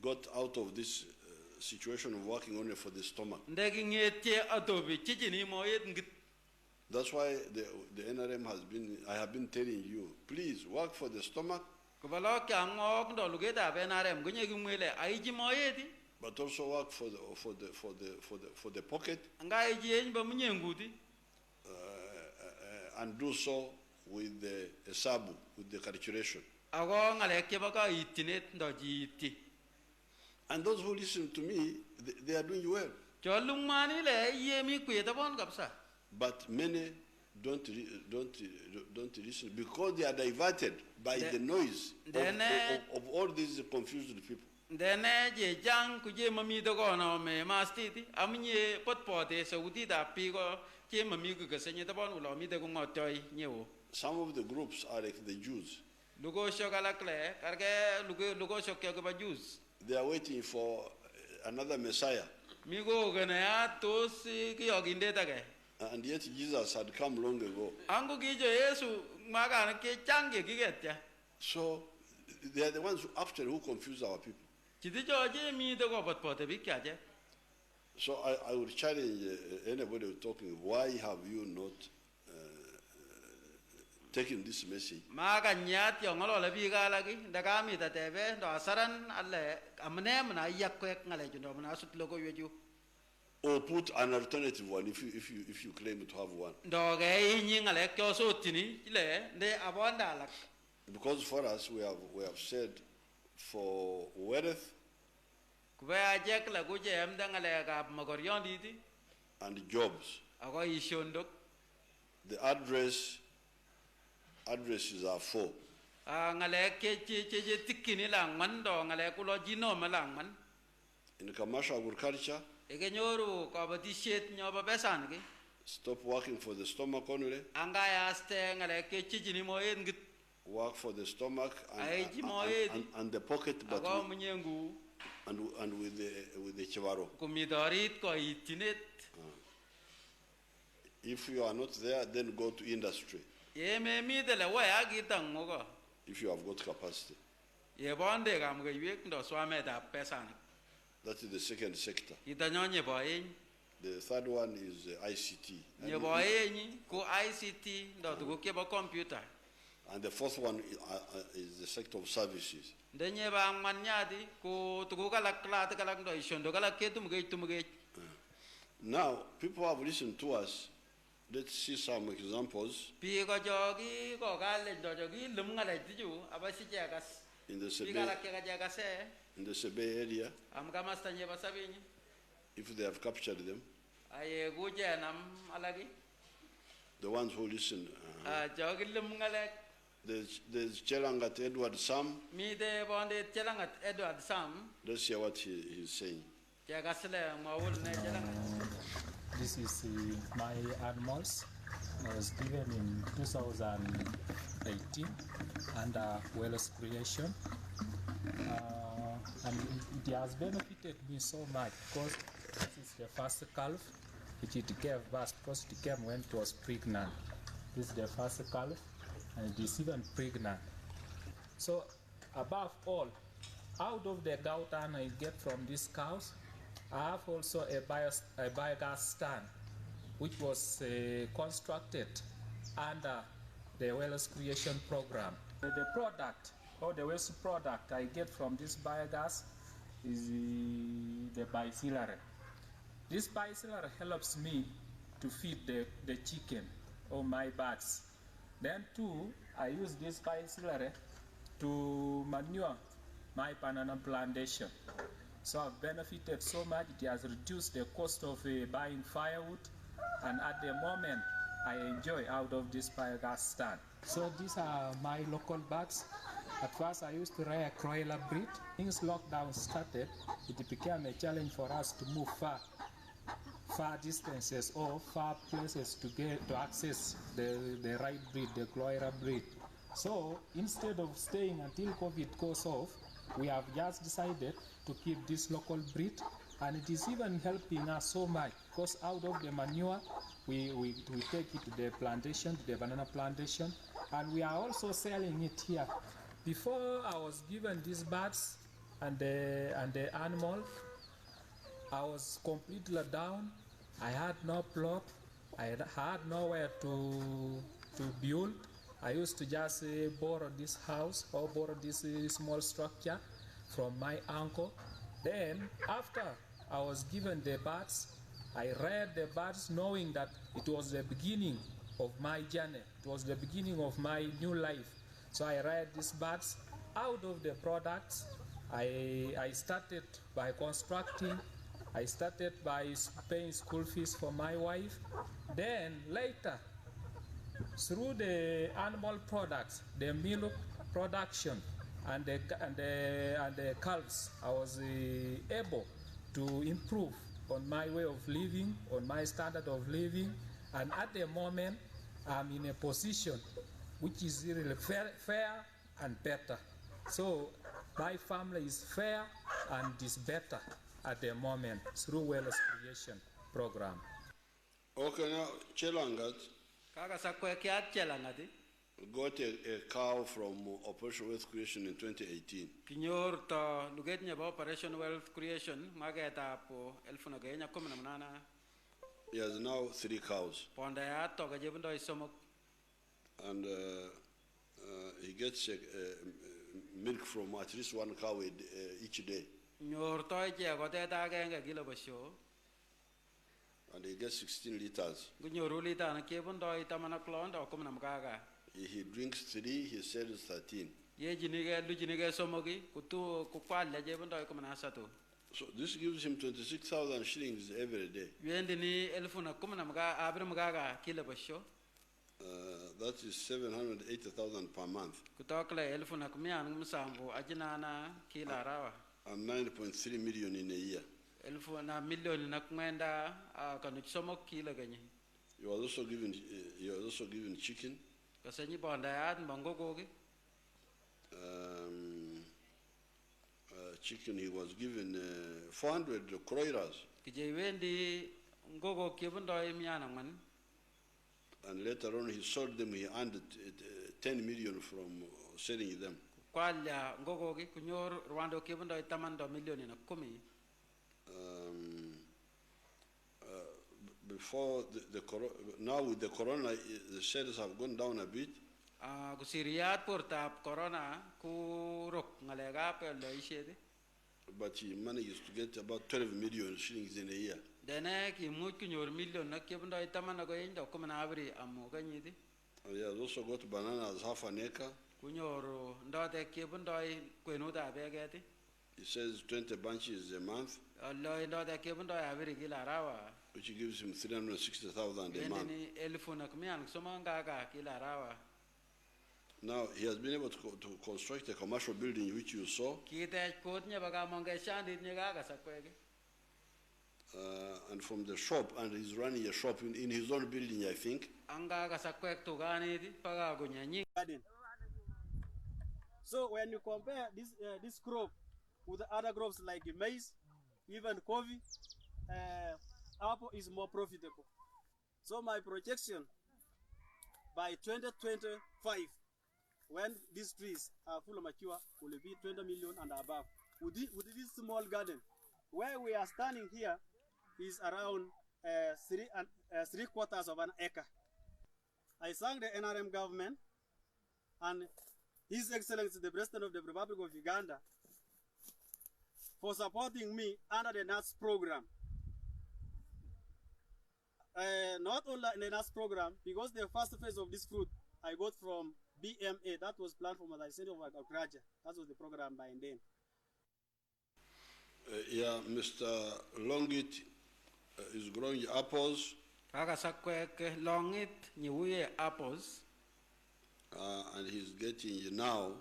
got out of this situation of working only for the stomach. That's why the NRM I have been telling you, please work for the stomach, but also work for the pocket, and do so with the sabu, with the calculation. And those who listen to me, they are doing well. But many don't listen because they are diverted by the noise of all these confused people. Some of the groups are like the Jews. They are waiting for another Messiah. And yet Jesus had come long ago. So they are the ones who confuse our people. So I would challenge anybody who's talking, why have you not taking this message? Or put an alternative one if you claim to have one. Because for us we have said for wealth and jobs. The addresses are 4. In commercial agriculture, Stop working for the stomach only. Work for the stomach and the pocket, but and with the chivaro. If you are not there, then go to industry. If you have got capacity. That is the second sector. The third one is ICT. And the fourth one is the sector of services. Now, people have listened to us. Let's see some examples. In the Sebe area, if they have captured them, the ones who listen. There's Chelangat Edward Sam. Let's hear what he's saying. This is my animals. I was given in 2018 under Well's creation. And it has benefited me so much because this is the first calf which it gave birth because it came when it was pregnant. This is the first calf and it is even pregnant. So above all, out of the gautan I get from these cows, I have also a biogas stand which was constructed under the Well's creation program. The product or the waste product I get from this biogas is the biosilary. This biosilary helps me to feed the chicken or my birds. Then too, I use this biosilary to manure my banana plantation. So I've benefited so much. It has reduced the cost of buying firewood, and at the moment I enjoy out of this biogas stand. So these are my local birds. At first I used to rear a broiler breed. Since lockdown started, it became a challenge for us to move far distances or far places to access the right breed, the broiler breed. So instead of staying until COVID goes off, we have just decided to keep this local breed, and it is even helping us so much because out of the manure we take it to the plantation, to the banana plantation, and we are also selling it here. Before I was given these birds and the animal, I was completely down. I had no plot. I had nowhere to build. I used to just borrow this house or borrow this small structure from my uncle. Then after I was given the birds, I reared the birds knowing that it was the beginning of my journey. It was the beginning of my new life. So I reared these birds. Out of the products, I started by constructing. I started by paying school fees for my wife. Then later, through the animal products, the milk production and the calves, I was able to improve on my way of living, on my standard of living, and at the moment I'm in a position which is really fair and better. So my family is fair and is better at the moment through Well's creation program. Okay, now Chelangat got a cow from Operation Wealth Creation in 2018. He has now 3 cows. And he gets milk from at least 1 cow each day. And he gets 16 liters. He drinks 3, he sells 13. So this gives him 26,000 shillings every day. That is 780,000 per month. And 9.3 million in a year. You was also given chicken. Kasanyi bondayat bangogogi. Chicken, he was given 400 kroiras. Kijaywendi ngogo kibundoi miyana man. And later on he sold them, he earned 10 million from selling them. Kwalya ngogogi kunyor Rwanda kibundoi tamando milioni na kumi. Before now with the corona, the sales have gone down a bit. Kusiriyat portab corona kurok ngalega pelo ishede. But he manages to get about 12 million shillings in a year. Dene ki much kunyor million na kibundoi tamana go inda kumana abri amu ganyidi. He has also got bananas, half an acre. Kunyor ndote kibundoi kwenuta begeti. He says 20 bunches a month, Allah ndote kibundoi abri kila rawa. which gives him 360,000 a month. Now, he has been able to construct a commercial building, which you saw. And from the shop, and he's running a shop in his own building, I think. So when you compare this crop with other crops like maize, even coffee, apple is more profitable. So my projection, by 2025, when these trees are fully mature, will be 20 million and above. With this small garden, where we are standing here, is around 3/4 of an acre. I thank the NRM government and His Excellency the President of the Republic of Uganda for supporting me under the NAS program. Not only in the NAS program, because the first phase of this fruit I got from BMA, that was planned from the Center of Agriculture. That was the program by then. Yeah, Mr. Longit is growing apples. Longit apples. And he's getting now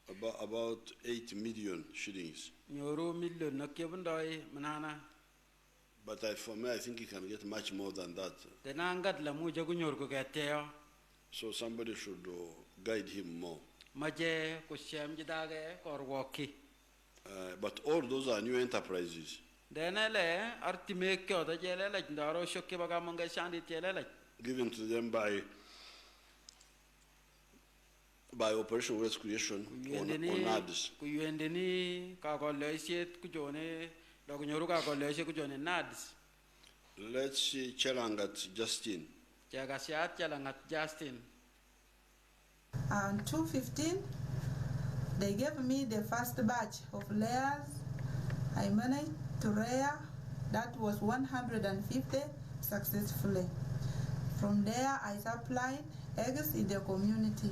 about 8 million shillings. But for me, I think he can get much more than that. So somebody should guide him more. But all those are new enterprises. Given to them by Operation Wealth Creation on NADS. Let's see Chelangat Justin. On 2/15, they gave me the first batch of layers. I managed to rear, that was 150 successfully. From there, I supplied eggs in the community.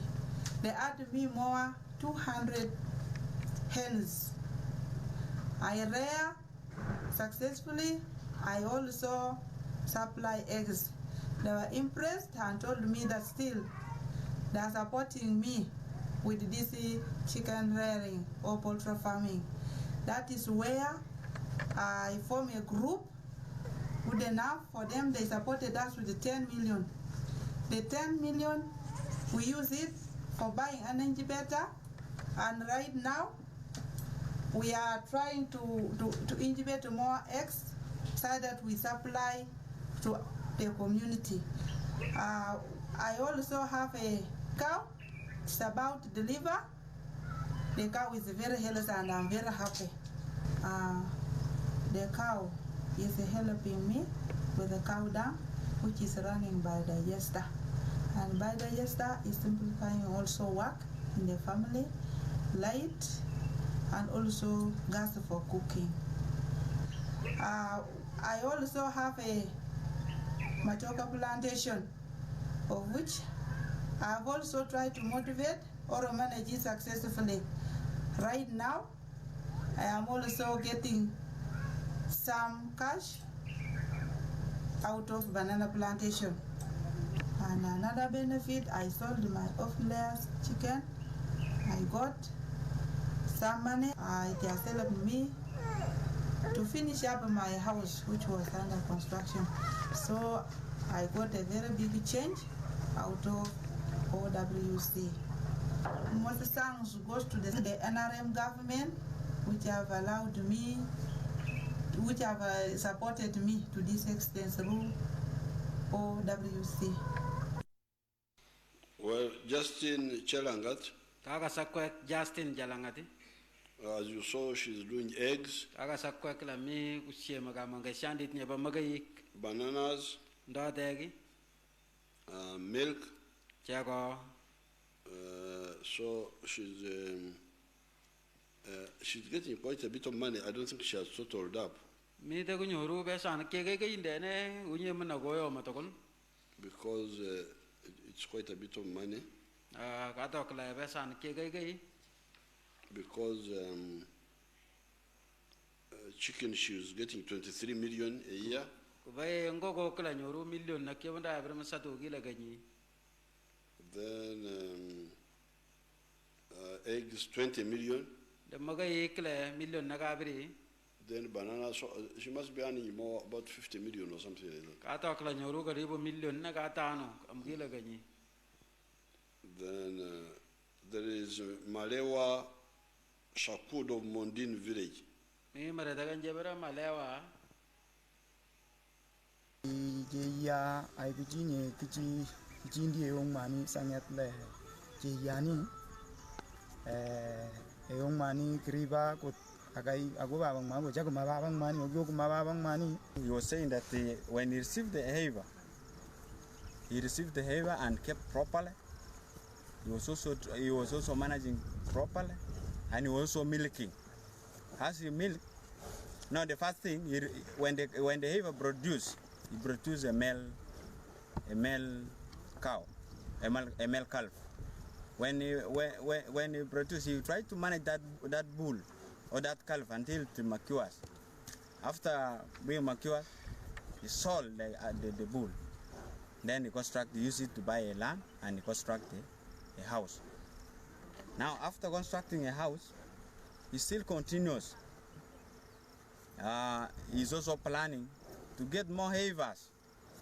They added me more 200 hens. I rear successfully. I also supply eggs. They were impressed and told me that still they are supporting me with this chicken rearing or poultry farming. That is where I formed a group. Good enough for them, they supported us with the 10 million. The 10 million, we use it for buying an incubator, and right now we are trying to incubate more eggs so that we supply to the community. I also have a cow. It's about to deliver. The cow is very healthy and I'm very happy. The cow is helping me with the cow dung, which is running by digester. And by digester is simplifying also work in the family, light, and also gas for cooking. I also have a matoka plantation, of which I have also tried to motivate or manage it successfully. Right now, I am also getting some cash out of banana plantation. And another benefit, I sold my off-layers chicken. I got some money. It has helped me to finish up my house, which was under construction. So I got a very big change out of OWC. Most thanks goes to the NRM government, which have allowed me, which have supported me to this extent through OWC. Well, Justin Chelangat, Kaga sakwek Justin Jalangati. as you saw, she's doing eggs, Kaga sakwek la mi kushema ga mangashandit nyeba magayik. bananas, Ndodegi. milk. Chago. So she's getting quite a bit of money. I don't think she has totaled up. Mi de kunyoru besan kege indene unye managoyo matokon. Because it's quite a bit of money. Katok la besan kege. Because chicken, she was getting 23 million a year. Kubaye ngogo kala nyoru million na kiwanda abrama sato gila ganyi. Then eggs 20 million. The magayik la million nagabri. Then bananas, so she must be earning more, about 50 million or something like that. Katok la nyoru karibu million nagatano amgila ganyi. Then there is Malewa Shakud of Mondin village. Mi maradagan jebera malewa. Ya ai kujinye kujindi yung mani sangat le yani yung mani kriba kut agai ago babang mani jago mababang mani ogo mababang mani. He was saying that when he received the heiva and kept properly. He was also managing properly, and he was also milking. As you milk, now the first thing when the heiva produce. He produced a male cow, a male calf. When he produced, he tried to manage that bull or that calf until it matures. After being matured, he sold the bull. Then he used it to buy a land and he constructed a house. Now, after constructing a house, he still continues. He's also planning to get more heivas.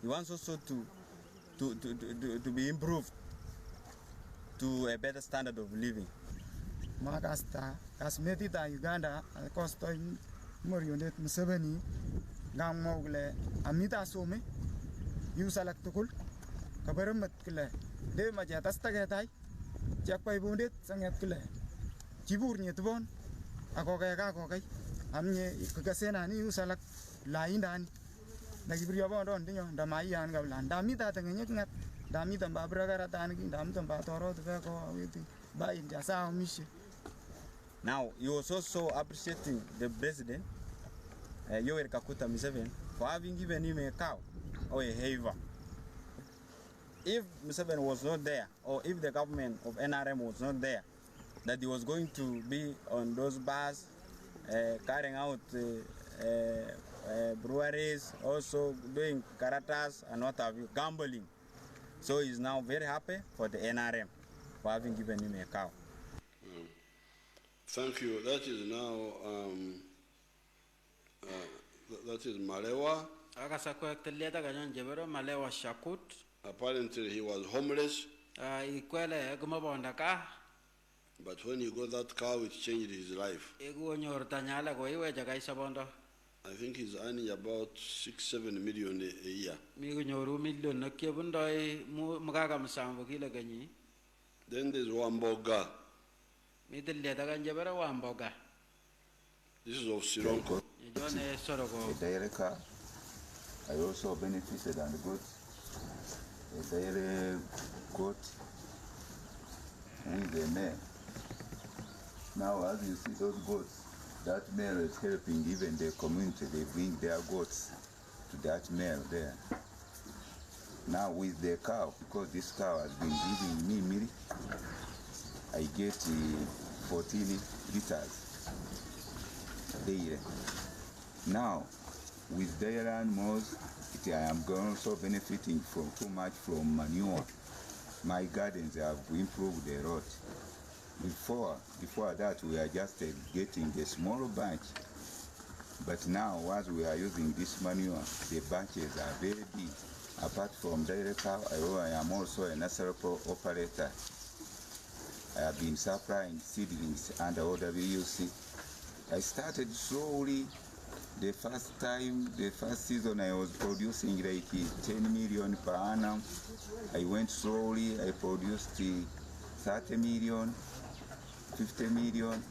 He wants also to be improved to a better standard of living. Magasta kasmetita Uganda costo Yoweri Museveni gamogle amita some yusalak tukul kabarumat kule de majata stagatai jakpai bundet sangat kule jiburnya tubon ako kay amne kagasena ni yusalak laindan lagi beriapa orang dia damayan kau lan dami tak tengahnya ingat dami tambah beragara tangi dami tambah toro tu kau itu baik jasa misi. Now he was also appreciating the president Yoweri Kaguta Museveni for having given him a cow or a heiva. If Museveni was not there, or if the government of NRM was not there, that he was going to be on those bars carrying out breweries, also doing karatas and what have you, gambling. So he's now very happy for the NRM for having given him a cow. Thank you. That is now that is Malewa. Apparently he was homeless. But when he got that cow, it changed his life. I think he's earning about 6-7 million a year. Then there's Wamboga. This is of Sironko. A dairy cow. I also benefited on the goats. A dairy goat with a male. Now, as you see those goats, that male is helping even the community. They bring their goats to that male there. Now with the cow, because this cow has been giving me milk, I get 14 liters daily. Now, with dairy animals, I am also benefiting from too much from manure. My gardens have improved a lot. Before that, we are just getting a small bunch. But now, as we are using this manure, the bunches are very big. Apart from direct cow, I am also a nursery operator. I have been supplying seedlings under OWC. I started slowly. The first season I was producing like 10 million per annum. I went slowly, I produced 30 million, 50 million.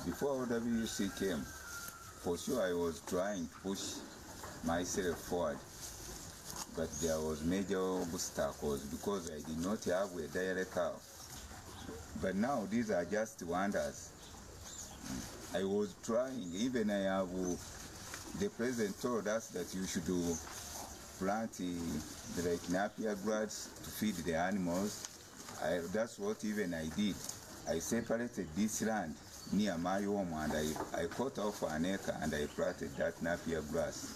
Before OWC came, for sure I was trying to push myself forward. But there was major obstacles because I did not have a direct cow. But now these are just wonders. I was trying, even I have, the president told us that you should plant like napier grass to feed the animals. That's what even I did. I separated this land near my home and I cut off an acre and I planted that napier grass.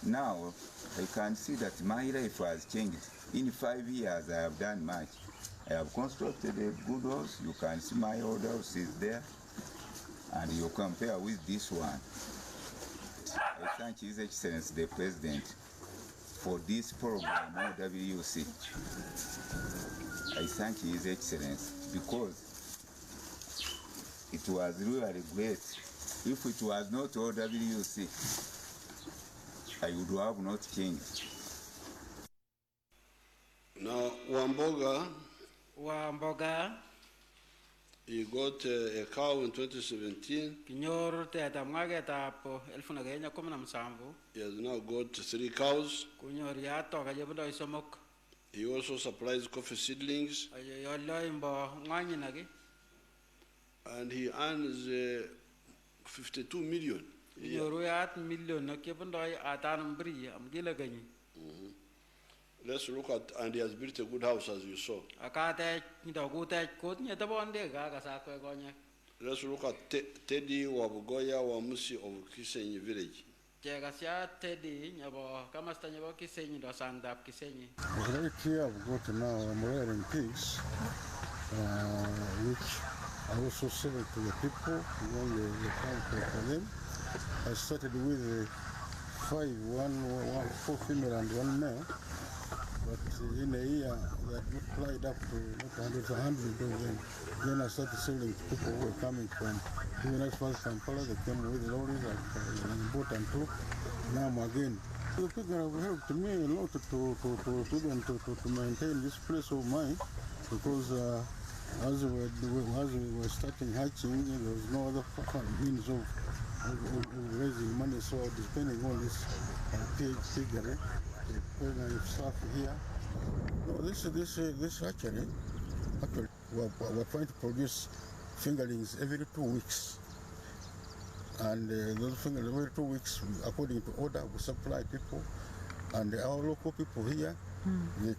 Now I can see that my life has changed. In 5 years I have done much. I have constructed a good house. You can see my old house is there. And you compare with this one. I thank His Excellency the President for this program, OWC. I thank His Excellency because it was really great. If it was not OWC, I would have not changed. Now, Wamboga, he got a cow in 2017. He has now got 3 cows. He also supplies coffee seedlings. And he earns 52 million. Let's look at, and he has built a good house as you saw. Let's look at Teddy Wabugoya Wamusi of Kisenyi village. It It's very clear I've got now, I'm rearing pigs, which I also sell it to the people when they come for them. I started with 4 female and 1 male. But in a year, they had multiplied up to not 100 of them. Then I started selling to people who were coming from, even as far as Kampala, they came with lorries like boat and truck. Now I'm again. The people have helped me a lot to maintain this place of mine, because as we were starting hatching, there was no other means of raising money, so I was depending on this piggery. Stuff here. No, this hatchery, actually, we're trying to produce fingerlings every 2 weeks. And those fingerlings every 2 weeks, according to order, we supply people. And our local people here, they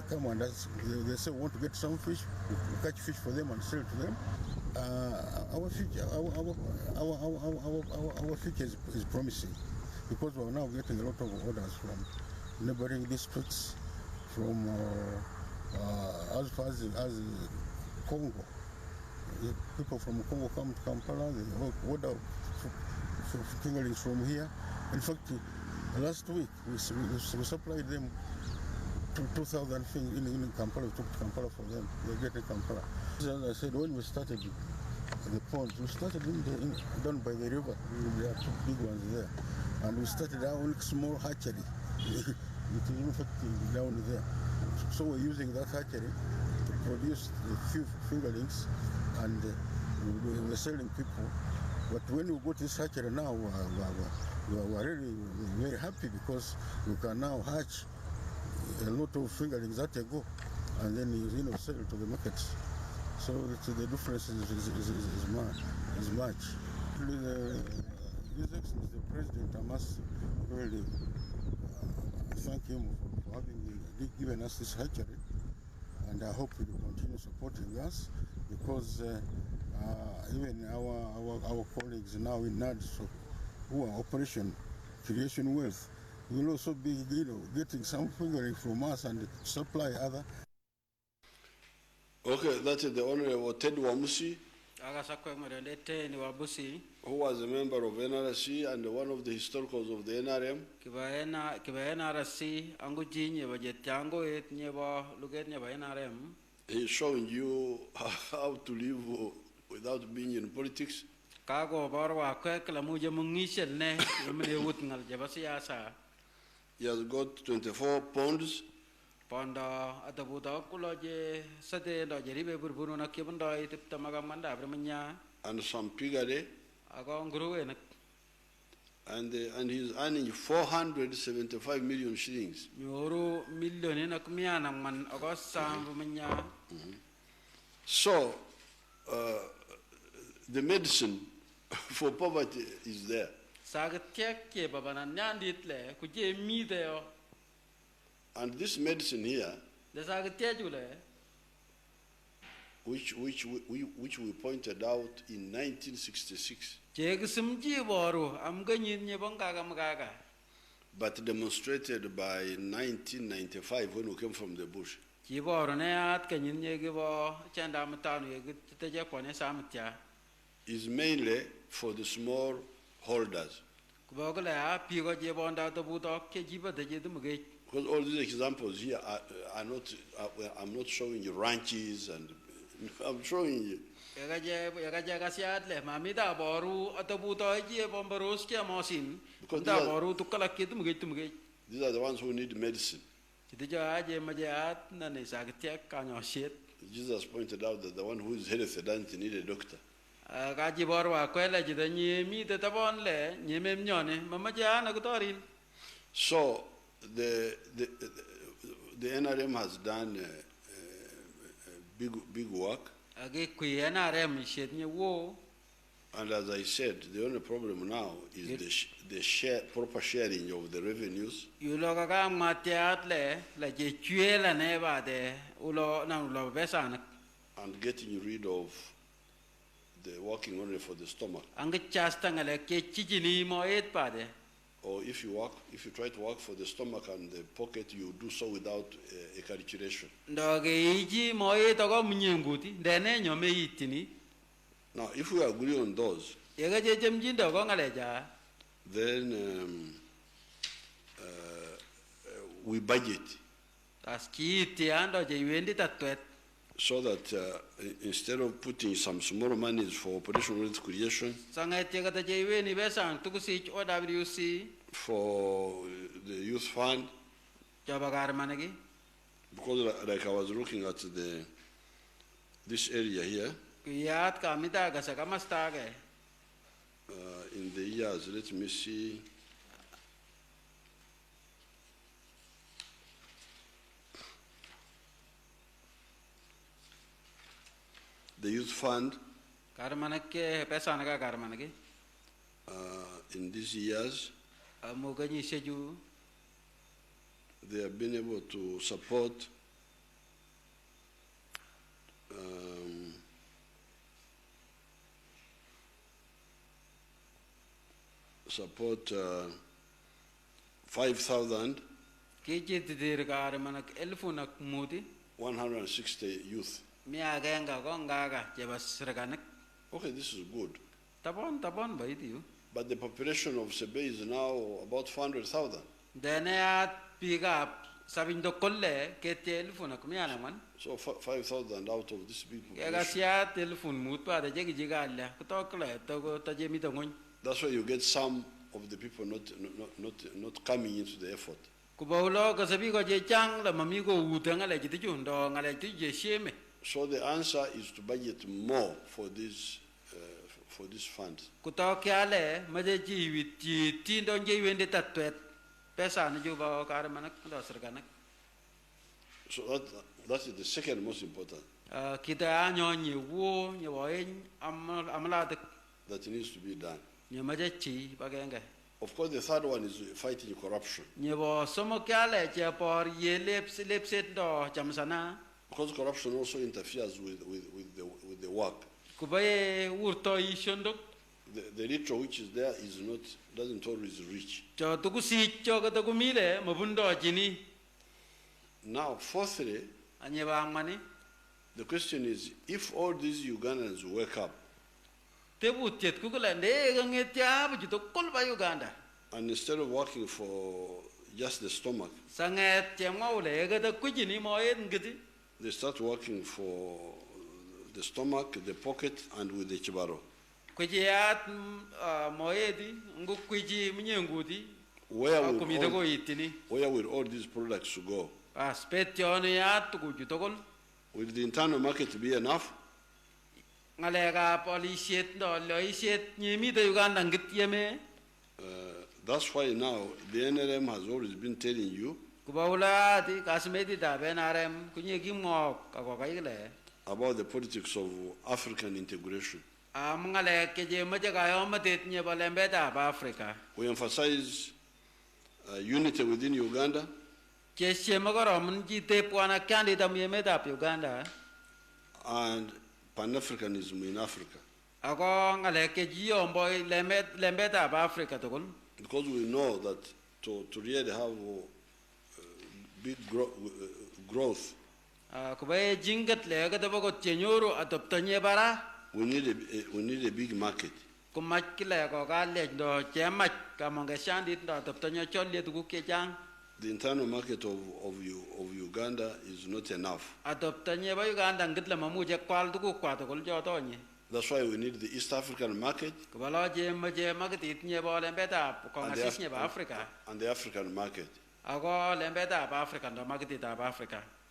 come and they say we want to get some fish, we catch fish for them and sell to them. Our future is promising, because we're now getting a lot of orders from neighboring districts, from as far as Congo. People from Congo come to Kampala, they order fingerlings from here. In fact, last week we supplied them 2,000 fingerlings in Kampala. We took to Kampala for them. They get in Kampala. As I said, when we started the ponds, we started down by the river. There are 2 big ones there. And we started our own small hatchery. It is in fact down there. So we're using that hatchery to produce a few fingerlings, and we're selling people. But when we go to this hatchery now, we're really very happy, because we can now hatch a lot of fingerlings at a go, and then sell to the markets. So the difference is much. His Excellency the President, I must really thank him for having given us this hatchery, and I hope he will continue supporting us, because even our colleagues now in NADS who are Operation Creation Wealth will also be getting some fingering from us and supply other. Okay, that is the Honorable Ted Wamusi. who was a member of NRC and one of the historicals of the NRM. He's showing you how to live without being in politics. He has got 24 ponds. And some piggery. And he's earning 475 million shillings. So, the medicine for poverty is there. And this medicine here, which we pointed out in 1966, but demonstrated by 1995 when we came from the bush, is mainly for the small holders. Because all these examples here are not, I'm not showing you ranches, and I'm showing you. Because these are the ones who need medicine. Jesus pointed out that the one who is healthy doesn't need a doctor. So the NRM has done big work. And as I said, the only problem now is the proper sharing of the revenues. And getting rid of the working only for the stomach. Or if you try to work for the stomach and the pocket, you do so without a calculation. Now, if we agree on those, then we budget. So that instead of putting some small monies for operational wealth creation, for the youth fund, because like I was looking at this area here, in the years, let me see, the youth fund, in these years, they have been able to support support 5,160 youth. Okay, this is good. But the population of Sebe is now about 400,000. So 5,000 out of this big population. That's why you get some of the people not coming into the effort. So the answer is to budget more for these funds. So that is the second most important. That needs to be done. Of course, the third one is fighting corruption. Because corruption also interferes with the work. The little which is there doesn't always reach. Now, fourthly, the question is, if all these Ugandans wake up tebutiet kukula ndega ngetya bujuto kolba Uganda. And instead of working for just the stomach, Sanget chemwa ule egata kujini moed ngiti. they start working for the stomach, the pocket, and with the chibaro. Kujiat moedi ngu kuji mnyenguti. Where will all these products go? Will the internal market be enough? That's why now the NRM has always been telling you about the politics of African integration. We emphasize unity within Uganda and Pan-Africanism in Africa. Because we know that to really have big growth, we need a big market. The internal market of Uganda is not enough. That's why we need the East African market and the African market.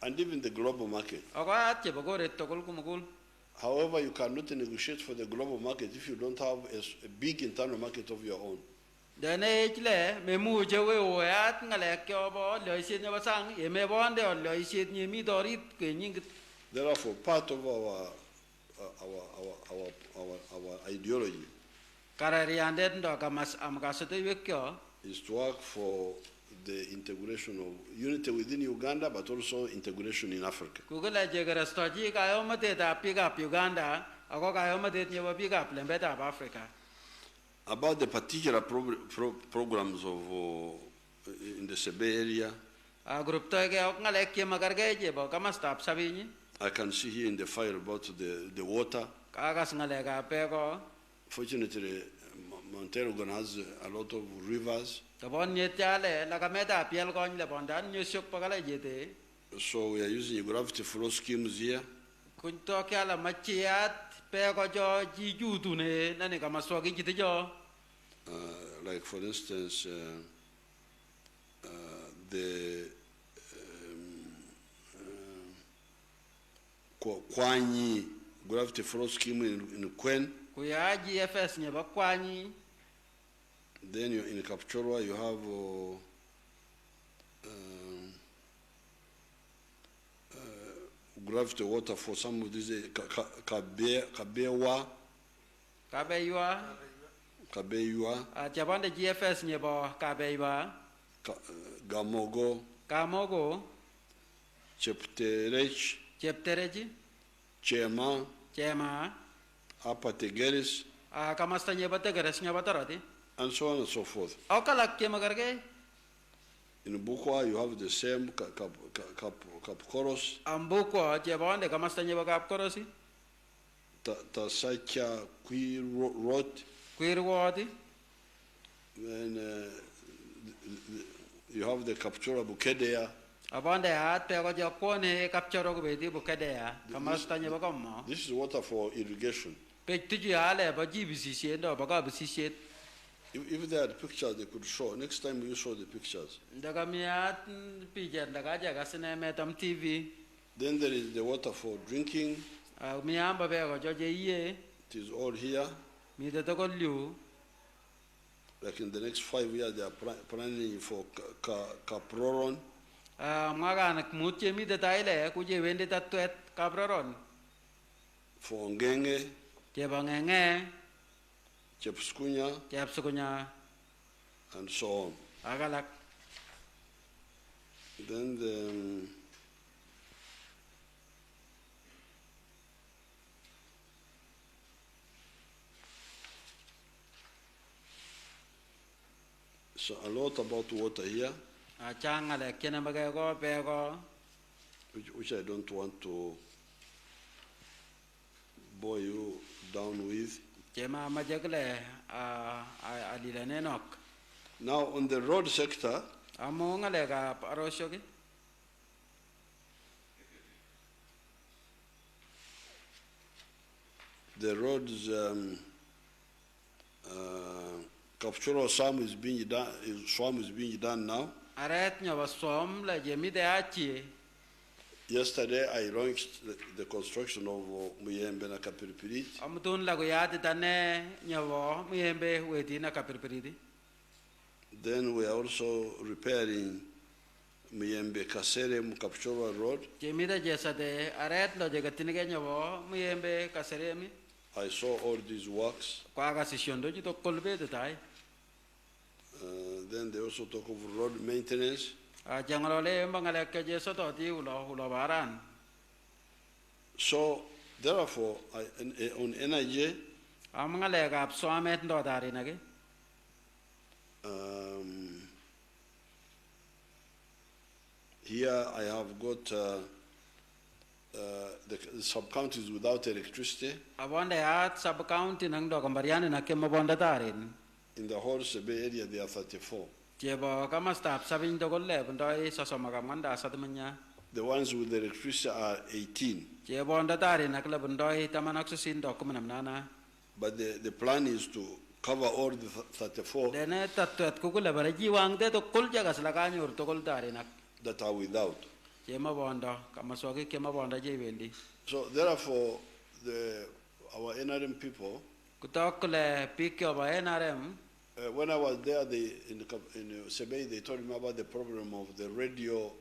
And even the global market. However, you cannot negotiate for the global market if you don't have a big internal market of your own. Therefore, part of our ideology is to work for the integration of unity within Uganda, but also integration in Africa. About the particular programs of in the Sebe area, I can see here in the file about the water. Fortunately, Mount Elgon has a lot of rivers. So we are using gravity flow schemes here. Like for instance, the Kwanyi gravity flow scheme in Kwen. Then in Kapchorwa you have gravity water for some of these Kabeywa. GFS nyebo Kabeywa. Gamogo. Chepterech. Chema. Apategeris. And so on and so forth. In Bukwa, you have the same Kapkoros. Tasacha Quirwot. Then you have the Kapchora Bukedea. This is water for irrigation. If they had pictures, they could show. Next time you show the pictures. Then there is the water for drinking. It is all here. Like in the next 5 years, they are planning for Caproron. For Ngenge. Chepskunya, and so on. Then so a lot about water here, which I don't want to bore you down with. Jema majagle alilanenok. Now on the road sector, Amo ngalega parosyogi. the roads, Kapchoro Swam is being done now. Aret nyawa swam la jemide achi. Yesterday I launched the construction of Muyembe na Kapiripirit. Amutun lago yadi tane nyawa muyembe wedi na kapirpiridi. Then we are also repairing Muyembe Kasere Kapchoro Road. Jemide jesa de aret lo jegatinige nyawa muyembe kaseremi. I saw all these works. Kwa sisyondo jito kolbe de tai. Then they also talk of road maintenance. Jangalole mbangaleke jesa to ti ulo baran. So therefore, on NIJ, Amangalega abswamet ndo dari nage. Here I have got the sub-counties without electricity. Abonde at sub-county nang do kambarian na kemabonda darin. In the whole Sebe area, there are 34. Jebo kama staff sabing do golle bondoi sosoma kamanda sadmanya. The ones with the electricity are 18. Jebo onda darin nakla bondoi tamanak susin do kumanamnana. But the plan is to cover all the 34 Dene tatuat kukula baraji wang de to kul jaga selakanya ur to kul darinak. that are without. Jema bonda kama sogi kema bonda jewendi. So therefore, our NRM people, Kutokle pikyo ba NRM. When I was there, in Sebei, they told me about the problem of the radio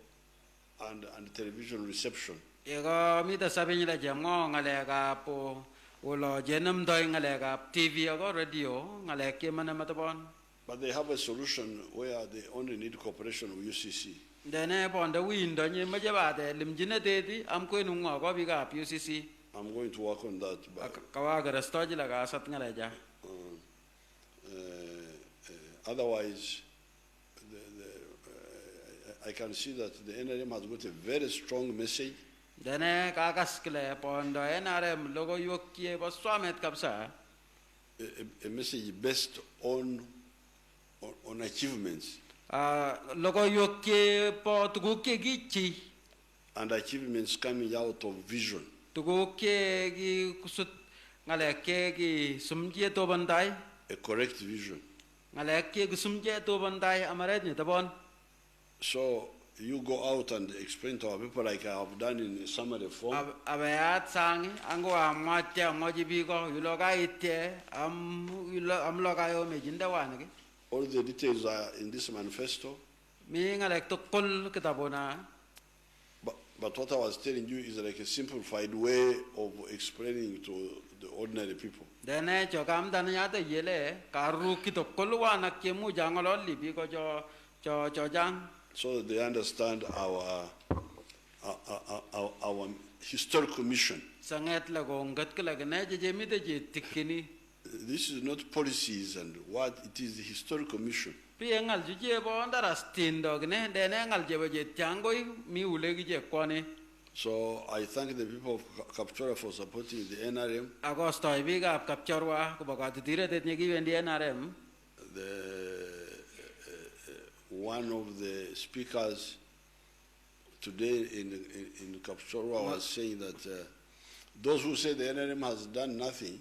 and television reception. Ego mita sabi nila jamo ngalega po ulo jenam doi ngalega TV ago radio ngaleke mana matabon. But they have a solution where they only need cooperation with UCC. Dene bonda window nye majabade limjine dedi amko inunga ko biga UCC. I'm going to work on that. Kawaga restoji laga asat ngaleja. Otherwise, I can see that the NRM has got a very strong message. Dene kakas kle pondo NRM logo yokie baswamet kapsa. A message based on achievements. Logo yokie po tuguke gichi. And achievements coming out of vision. Tuguke gi kusut ngaleke gi sumje to bandai. A correct vision. So you go out and explain to our people like I have done in summary form. All the details are in this manifesto. But what I was telling you is like a simplified way of explaining to the ordinary people. Dene chokam danayata yele karu kito kolwa na kemu jangololi biko cho jang. So that they understand our historical mission. Sanget lagongat kalagane jemite je tikini. This is not policies and what it is the historical mission. Piengal juje bo ndaras tindogne dene ngal jebo je tiangoi mi ulegi je kwane. So I thank the people of Kapchora for supporting the NRM. Agosto ibiga Kapchorwa kubagati dire tetnyegi vendi NRM. One of the speakers today in Kapchorwa was saying that those who say the NRM has done nothing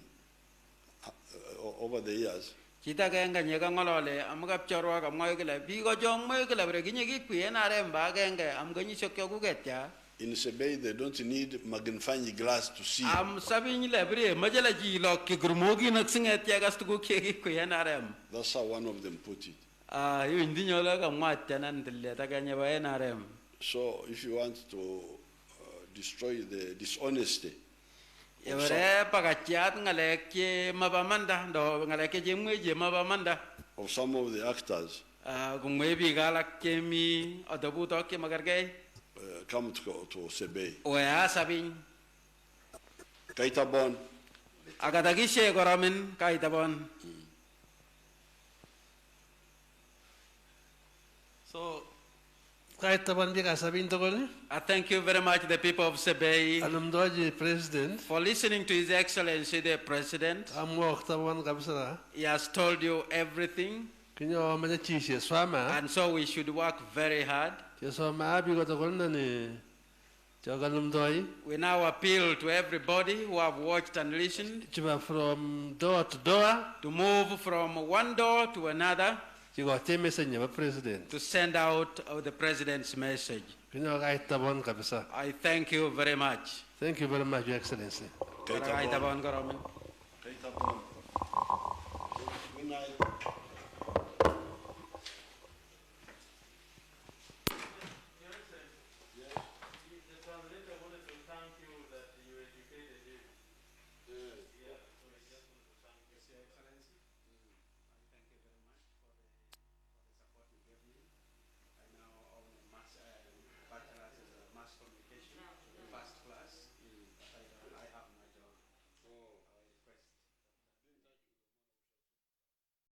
over the years. Kita kenga nyega ngolole amgapchorwa kamgoygele bigo jongmoygele breginyegi kwi NRM ba kenga amgonyi sokyo kugetya. In Sebei, they don't need magnifying glass to see. Am sabing lebre majala ji lo ke gurmogi naksinget ya gastu ke ko NRM. That's how one of them put it. Yu indi nyola ka matanan dille ta kanya ba NRM. So if you want to destroy the dishonesty Yoweri pagachat ngaleke mabamanda do ngaleke jemwe je mabamanda of some of the actors, gumwe bigala kemi adabuto ke magargay come to Sebei. Oya sabing Kaitabon. Agadagishe goramin Kaitabon. So I thank you very much, the people of Sebei, for listening to His Excellency the President. He has told you everything, and so we should work very hard. We now appeal to everybody who have watched and listened from door to door, to move from one door to another, to send out the President's message. I thank you very much. Thank you very much, Your Excellency.